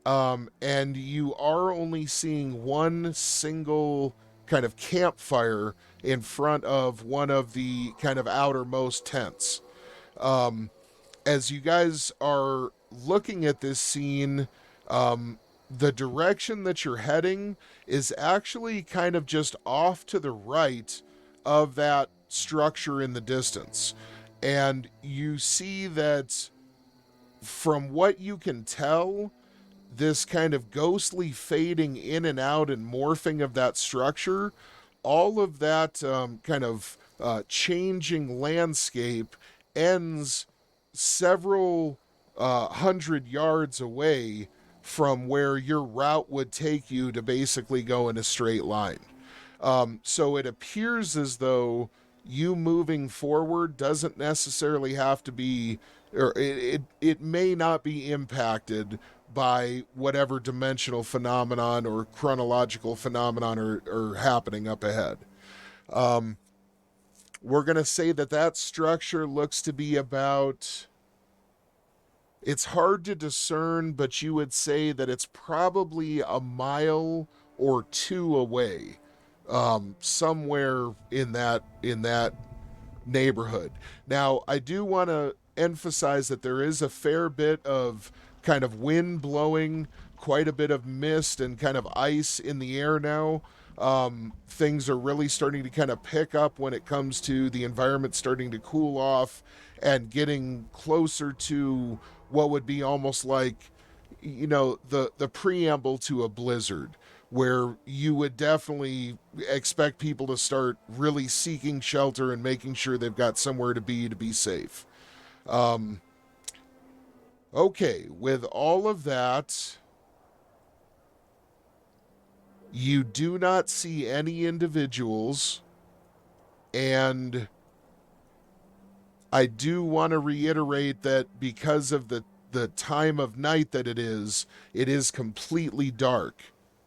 And you are only seeing one single kind of campfire in front of one of the kind of outermost tents. As you guys are looking at this scene, the direction that you're heading is actually kind of just off to the right of that structure in the distance. And you see that from what you can tell, this kind of ghostly fading in and out and morphing of that structure, all of that kind of changing landscape ends several 100 yards away from where your route would take you to basically go in a straight line. So it appears as though you moving forward doesn't necessarily have to be, or it may not be impacted by whatever dimensional phenomenon or chronological phenomenon are happening up ahead. We're going to say that structure looks to be about, it's hard to discern, but you would say that it's probably a mile or two away, somewhere in that neighborhood. Now, I do want to emphasize that there is a fair bit of kind of wind blowing, quite a bit of mist and kind of ice in the air now. Things are really starting to kind of pick up when it comes to the environment starting to cool off and getting closer to what would be almost like, you know, the preamble to a blizzard, where you would definitely expect people to start really seeking shelter and making sure they've got somewhere to be safe. Okay, with all of that, you do not see any individuals, and I do want to reiterate that because of the time of night that it is completely dark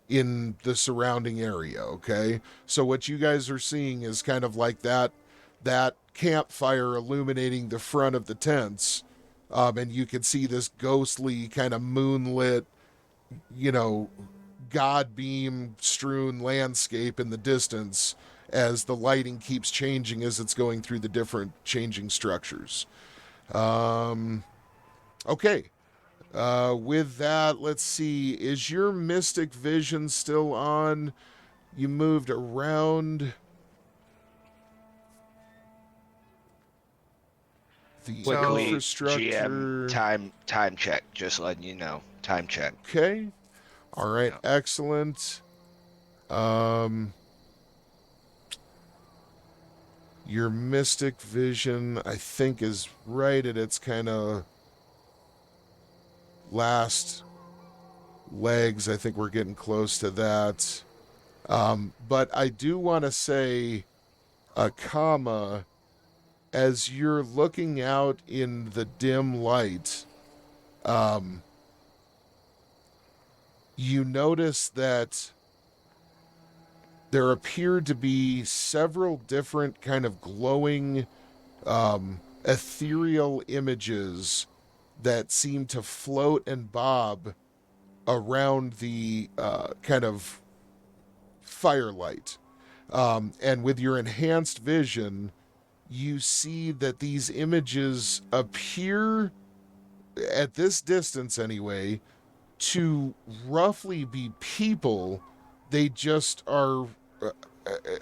in the surrounding area, okay? So what you guys are seeing is kind of like that campfire illuminating the front of the tents, and you can see this ghostly kind of moonlit, you know, god beam strewn landscape in the distance as the lighting keeps changing as it's going through the different changing structures. Okay. With that, let's see. Is your mystic vision still on? You moved around the
Quickly,
infrastructure.
GM time check. Just letting you know, time check.
Okay. All right.
Yeah.
Excellent. Your mystic vision, I think, is right at its kind of last legs. I think we're getting close to that. But I do want to say a comma as you're looking out in the dim light. You notice that there appeared to be several different kind of glowing, ethereal images that seem to float and bob around the kind of firelight. And with your enhanced vision, you see that these images appear, at this distance anyway, to roughly be people. They just are,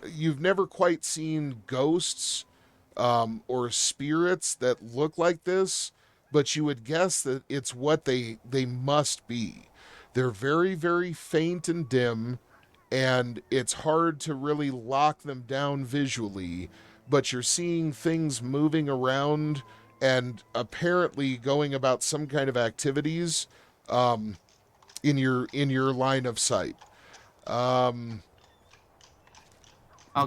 you've never quite seen ghosts or spirits that look like this, but you would guess that it's what they must be. They're very, very faint and dim, and it's hard to really lock them down visually, but you're seeing things moving around and apparently going about some kind of activities in your line of sight.
I'll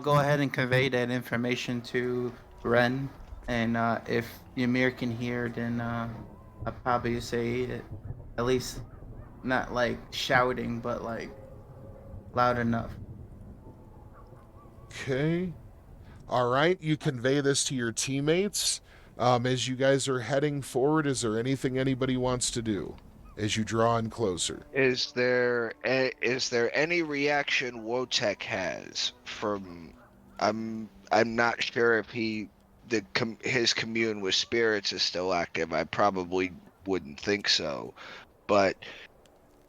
go ahead and convey that information to Ren, and if Ymir can hear, then I'll probably say it, at least not like shouting, but like loud enough.
Okay. All right. You convey this to your teammates. As you guys are heading forward, is there anything anybody wants to do? as you draw in closer.
Is there any reaction Wotek has from? I'm not sure if his commune with spirits is still active. I probably wouldn't think so, but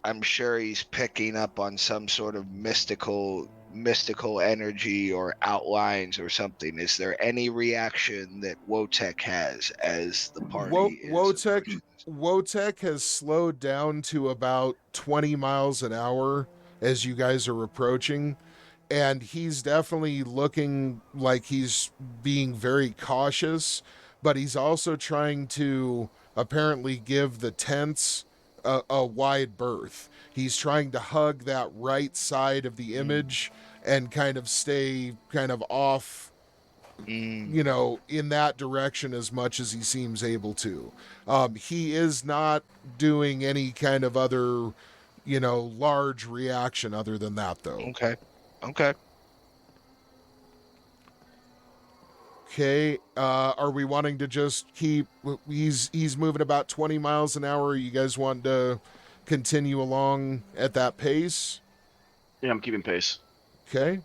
I'm sure he's picking up on some sort of mystical energy or outlines or something. Is there any reaction that Wotek has as the party is approaching?
Wotek has slowed down to about 20 miles an hour as you guys are approaching, and he's definitely looking like he's being very cautious, but he's also trying to apparently give the tents a wide berth. He's trying to hug that right side of the image and kind of stay kind of off, in that direction as much as he seems able to. He is not doing any kind of other, large reaction other than that, though.
Okay. Okay.
Okay, are we wanting to just keep? He's moving about 20 miles an hour. You guys want to continue along at that pace?
Yeah, I'm keeping pace.
Okay.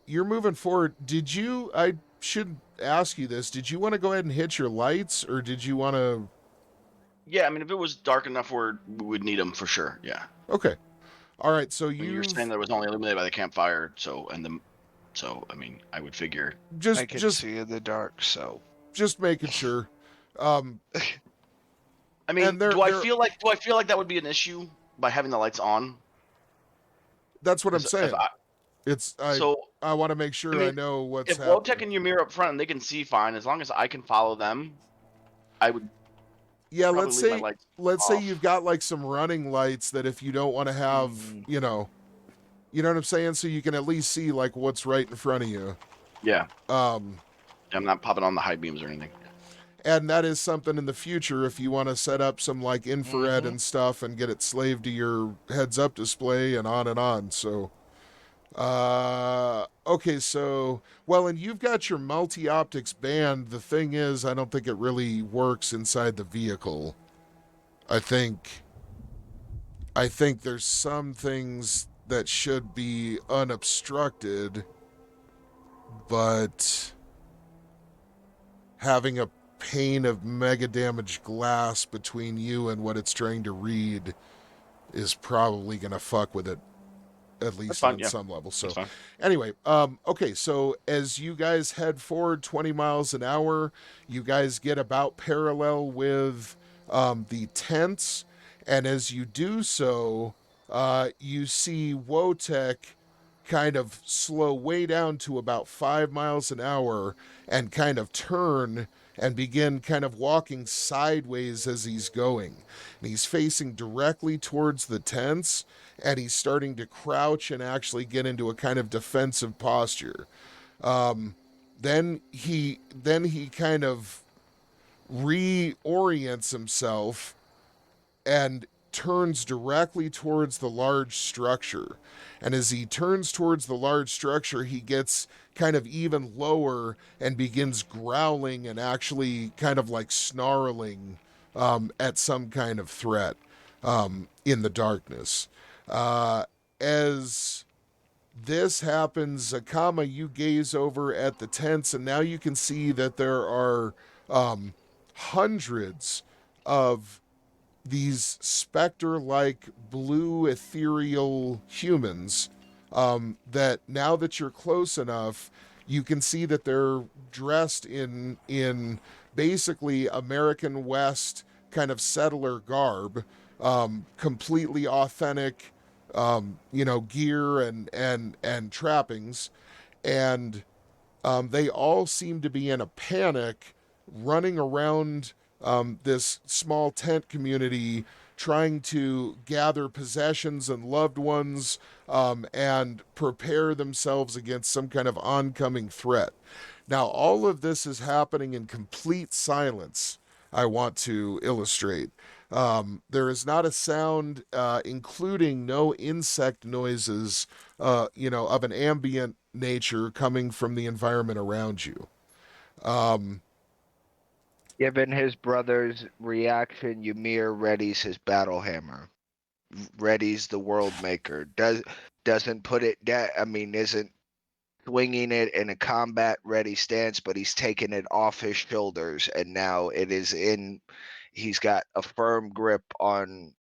You're moving forward. I should ask you this. Did you want to go ahead and hit your lights, or did you want to?
Yeah, I mean, if it was dark enough where we would need them for sure. Yeah.
Okay. All right. So
I mean, you're saying that it was only illuminated by the campfire, so I mean, I would figure.
I can see in the dark, so
just making sure.
I mean, do I feel like that would be an issue by having the lights on?
That's what I'm saying. I want to make sure I know what's happening.
If Wotek and Ymir up front and they can see fine, as long as I can follow them, I would.
Yeah, let's say you've got like some running lights that if you don't want to have, you know what I'm saying, so you can at least see like what's right in front of you.
Yeah. I'm not popping on the high beams or anything.
And that is something in the future if you want to set up some like infrared and stuff and get it slaved to your heads up display and on and on. So okay, so and you've got your multi-optics band. The thing is, I don't think it really works inside the vehicle. I think there's some things that should be unobstructed, but having a pane of mega damaged glass between you and what it's trying to read is probably going to fuck with it, at least on some level. So anyway, okay, so as you guys head forward 20 miles an hour, you guys get about parallel with the tents, and as you do so, you see Wotek kind of slow way down to about 5 miles an hour and kind of turn and begin kind of walking sideways as he's going. And he's facing directly towards the tents, and he's starting to crouch and actually get into a kind of defensive posture. Then he kind of reorients himself and turns directly towards the large structure. And as he turns towards the large structure, he gets kind of even lower and begins growling and actually kind of like snarling at some kind of threat in the darkness. As this happens, Akama, you gaze over at the tents, and now you can see that there are hundreds of these specter-like blue ethereal humans that now that you're close enough, you can see that they're dressed in basically American West kind of settler garb, completely authentic, gear and trappings, and they all seem to be in a panic, running around this small tent community, trying to gather possessions and loved ones and prepare themselves against some kind of oncoming threat. Now, all of this is happening in complete silence, I want to illustrate. There is not a sound, including no insect noises, of an ambient nature coming from the environment around you.
Given his brother's reaction, Ymir readies his battle hammer. Readies the world maker. Doesn't put it down. I mean, isn't swinging it in a combat ready stance, but he's taken it off his shoulders, and now it is in. He's got a firm grip on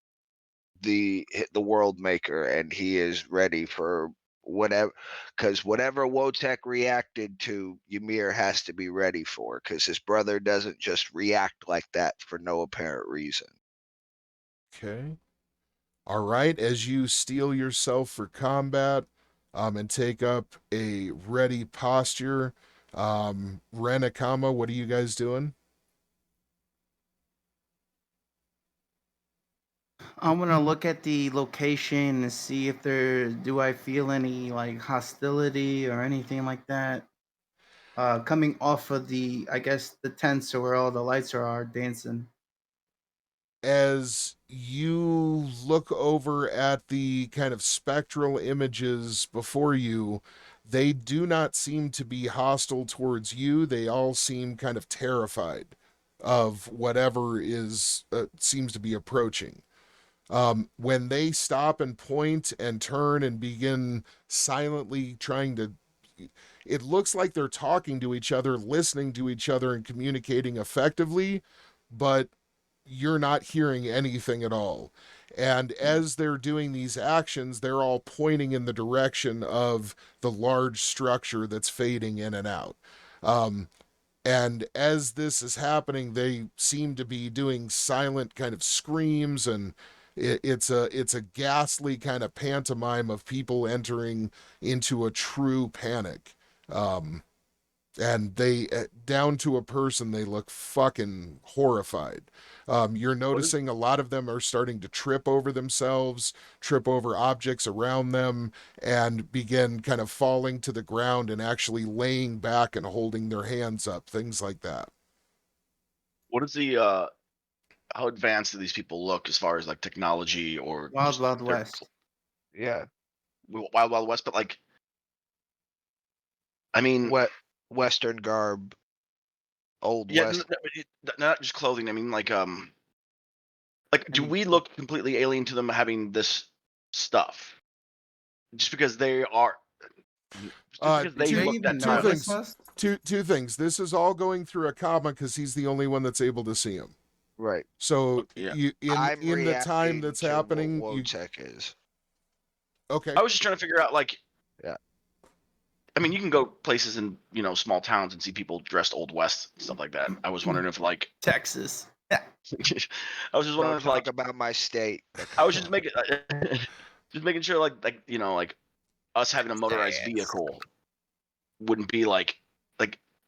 the world maker, and he is ready for whatever. Because whatever Wotek reacted to, Ymir has to be ready for. Because his brother doesn't just react like that for no apparent reason.
Okay. All right. As you steel yourself for combat, and take up a ready posture, Ren Akama, what are you guys doing?
I'm gonna look at the location and see if do I feel any like hostility or anything like that. Coming off of I guess the tents where all the lights are dancing.
As you look over at the kind of spectral images before you, they do not seem to be hostile towards you. They all seem kind of terrified of whatever is seems to be approaching. When they stop and point and turn and begin silently trying to, it looks like they're talking to each other, listening to each other, and communicating effectively, but you're not hearing anything at all. And as they're doing these actions, they're all pointing in the direction of the large structure that's fading in and out. Um, and as this is happening, they seem to be doing silent kind of screams, and it's a ghastly kind of pantomime of people entering into a true panic. Um, and they down to a person, they look fucking horrified. You're noticing a lot of them are starting to trip over themselves, trip over objects around them, and begin kind of falling to the ground and actually laying back and holding their hands up, things like that.
What is the how advanced do these people look as far as like technology or
Wild
just
Wild
their
West.
Yeah.
Wild Wild West? But like, I mean,
What Western garb, old
yeah,
West.
not just clothing. I mean, like, do we look completely alien to them having this stuff? Just because they are, just because they
Do they
look
even
that
two
know
tough.
this
things.
West?
Two things. This is all going through a comma because he's the only one that's able to see him.
Right.
So
Yeah.
you
I'm
in the time
reacting
that's
to
happening,
what
you
Wotek is.
okay?
I was just trying to figure out, like,
Yeah.
I mean, you can go places in small towns and see people dressed old west and stuff like that. I was wondering if like,
Texas. Yeah.
I was just wondering
Don't
if
talk
like,
about my state.
I was just making just making sure like like us having a motorized
Yes.
vehicle wouldn't be like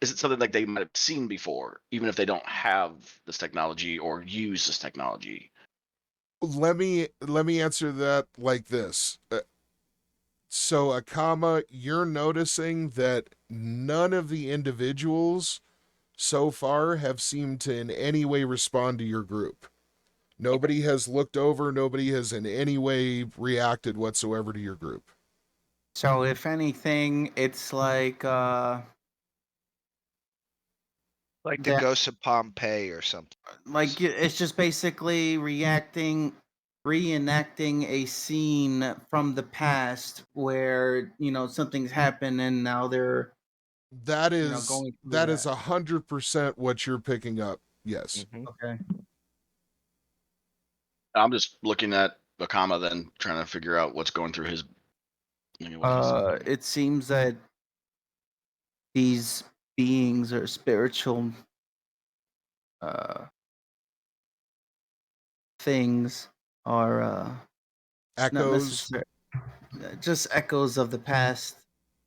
is it something like they might have seen before, even if they don't have this technology or use this technology?
Let me answer that like this. So, Akama, you're noticing that none of the individuals so far have seemed to in any way respond to your group. Nobody has looked over, nobody has in any way reacted whatsoever to your group.
So if anything, it's like
Like the
that
ghosts of Pompeii or something.
like it's just basically reenacting a scene from the past where something's happened and now they're
That is
going through
that is
that.
100% what you're picking up. Yes.
Mm-hmm.
Okay.
I'm just looking at the comma, then trying to figure out what's going through his. What he's
It seems that these beings are spiritual things are not
Echoes.
necessary, just echoes of the past,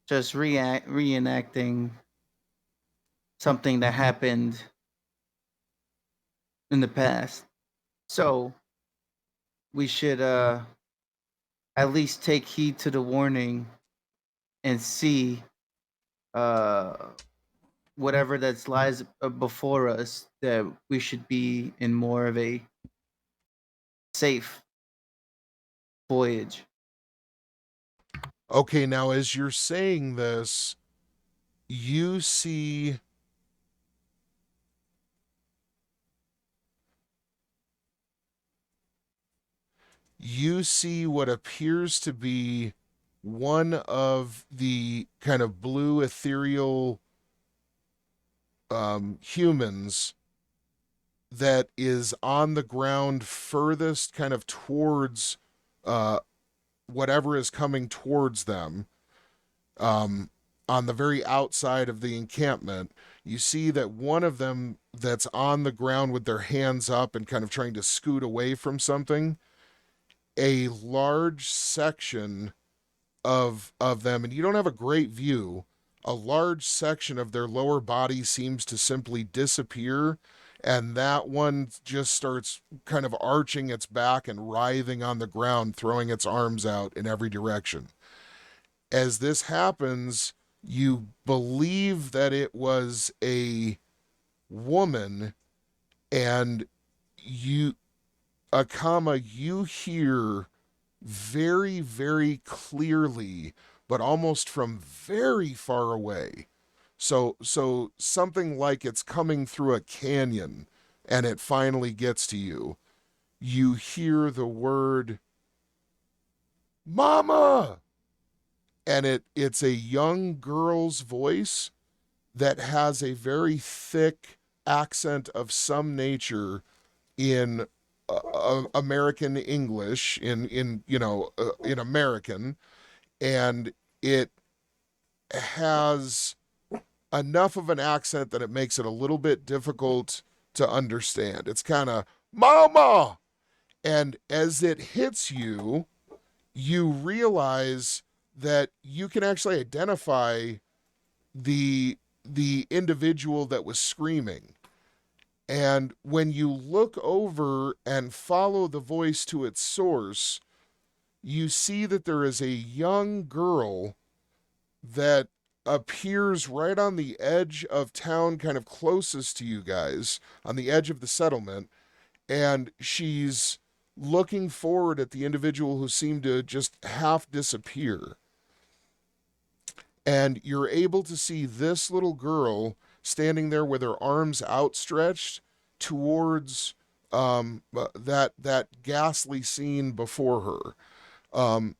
just reenacting something that happened in the past. So we should at least take heed to the warning and see uh, whatever that lies before us, that we should be in more of a safe voyage.
Okay, now as you're saying this, you see you see what appears to be one of the kind of blue ethereal humans that is on the ground furthest kind of towards uh, whatever is coming towards them, on the very outside of the encampment. You see that one of them that's on the ground with their hands up and kind of trying to scoot away from something, a large section of them, and you don't have a great view, a large section of their lower body seems to simply disappear, and that one just starts kind of arching its back and writhing on the ground, throwing its arms out in every direction. As this happens, you believe that it was a woman, and you, Akama, you hear very, very clearly, but almost from very far away. So something like it's coming through a canyon and it finally gets to you. You hear the word "Mama!" And it's a young girl's voice that has a very thick accent of some nature in American English, in American, and it has enough of an accent that it makes it a little bit difficult to understand. It's kind of "Mama!" And as it hits you, you realize that you can actually identify the individual that was screaming. And when you look over and follow the voice to its source, you see that there is a young girl that appears right on the edge of town, kind of closest to you guys, on the edge of the settlement, and she's looking forward at the individual who seemed to just half disappear. And you're able to see this little girl standing there with her arms outstretched towards that ghastly scene before her.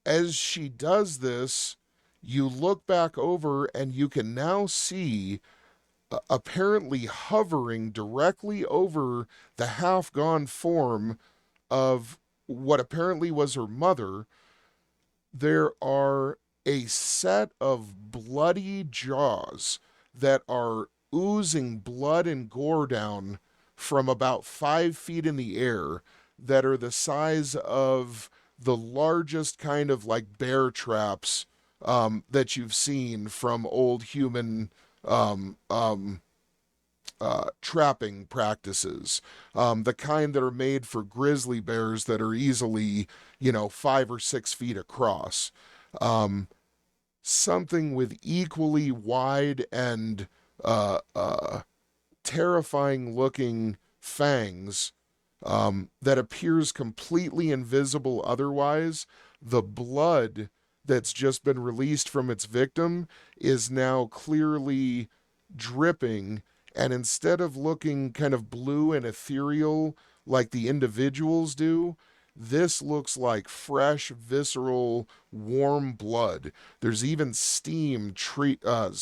As she does this, you look back over and you can now see, apparently hovering directly over the half-gone form of what apparently was her mother, there are a set of bloody jaws that are oozing blood and gore down from about 5 feet in the air, that are the size of the largest kind of like bear traps that you've seen from old human trapping practices, the kind that are made for grizzly bears that are easily, 5 or 6 feet across. Something with equally wide and terrifying looking fangs that appears completely invisible otherwise. The blood that's just been released from its victim is now clearly dripping, and instead of looking kind of blue and ethereal like the individuals do, this looks like fresh, visceral, warm blood. There's even steam trailing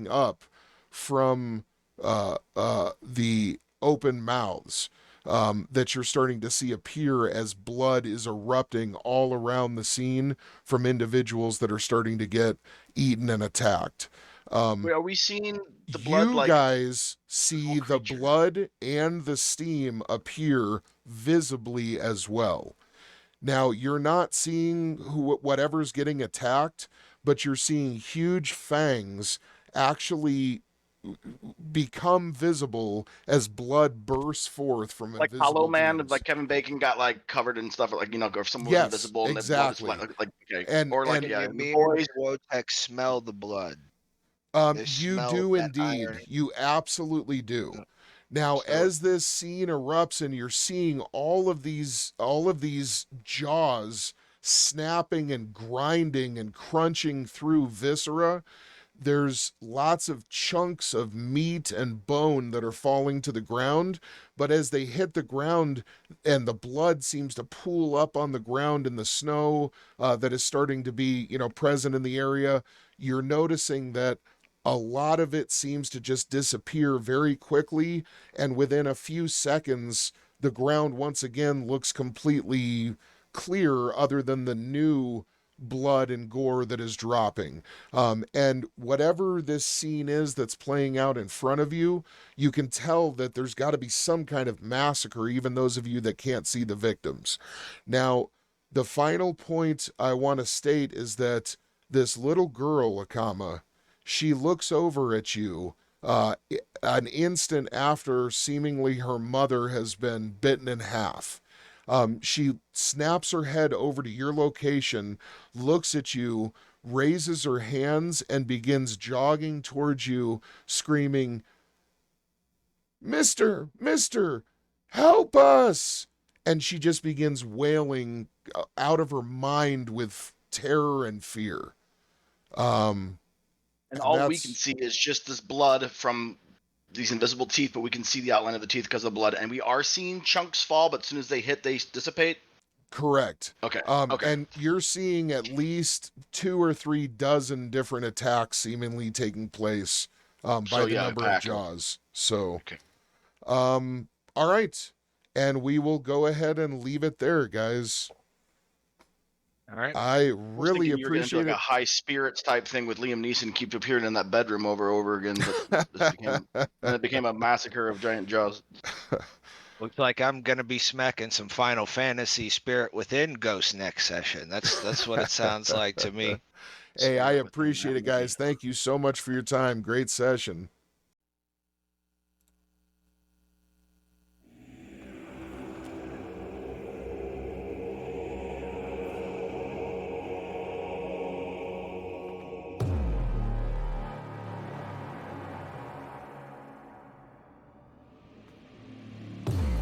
up from the open mouths that you're starting to see appear as blood is erupting all around the scene from individuals that are starting to get eaten and attacked.
Wait, are we seeing the blood
You
like
guys see the
creature?
blood and the steam appear visibly as well. Now, you're not seeing whatever's getting attacked, but you're seeing huge fangs actually become visible as blood bursts forth from
like
invisible
Hollow Man,
dudes.
like Kevin Bacon got like covered in stuff, like if someone was
Yes,
invisible and
exactly.
the blood is like okay,
And
or like
and
yeah,
You
the
mean
boys.
Wojtek smell the blood? They
you
smell
do
that
indeed.
iron.
You absolutely do. Now,
So
as this scene erupts and you're seeing all of these jaws snapping and grinding and crunching through viscera, there's lots of chunks of meat and bone that are falling to the ground, but as they hit the ground and the blood seems to pool up on the ground in the snow that is starting to be, present in the area, you're noticing that a lot of it seems to just disappear very quickly, and within a few seconds, the ground once again looks completely clear other than the new blood and gore that is dropping. And whatever this scene is that's playing out in front of you, you can tell that there's got to be some kind of massacre, even those of you that can't see the victims. Now, the final point I want to state is that this little girl, Akama, she looks over at you an instant after seemingly her mother has been bitten in half. She snaps her head over to your location, looks at you, raises her hands, and begins jogging towards you, screaming, Mister, help us! And she just begins wailing out of her mind with terror and fear.
And all we can see is just this blood from these invisible teeth, but we can see the outline of the teeth because of the blood, and we are seeing chunks fall, but as soon as they hit, they dissipate.
Correct.
Okay.
And you're seeing at least 2 or 3 dozen different attacks seemingly taking place by the number of jaws. So,
okay.
All right. And we will go ahead and leave it there, guys.
All right.
I really appreciate it.
Like a high spirits type thing with Liam Neeson keep appearing in that bedroom over and over again, but it became a massacre of giant jaws.
Looks like I'm gonna be smacking some Final Fantasy Spirit Within Ghost next session. That's what it sounds like to me.
Hey, I appreciate it, guys. Thank you so much for your time. Great session.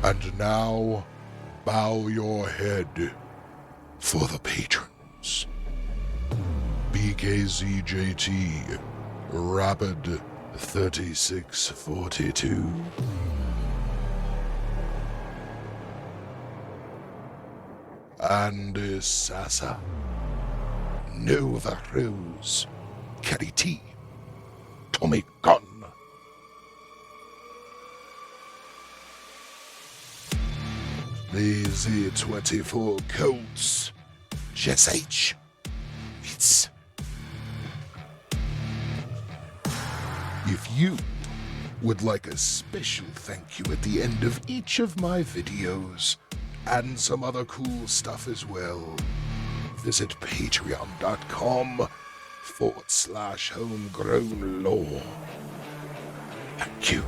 And now, bow your head for the patrons. BKZJT, Rapid 3642. Andy Sasa, Nova Rose, Kelly T, Tommy Gunn, Lazy 24 Colts, Jess H, It's. If you would like a special thank you at the end of each of my videos, and some other cool stuff as well, visit patreon.com/homegrownlore. Thank you.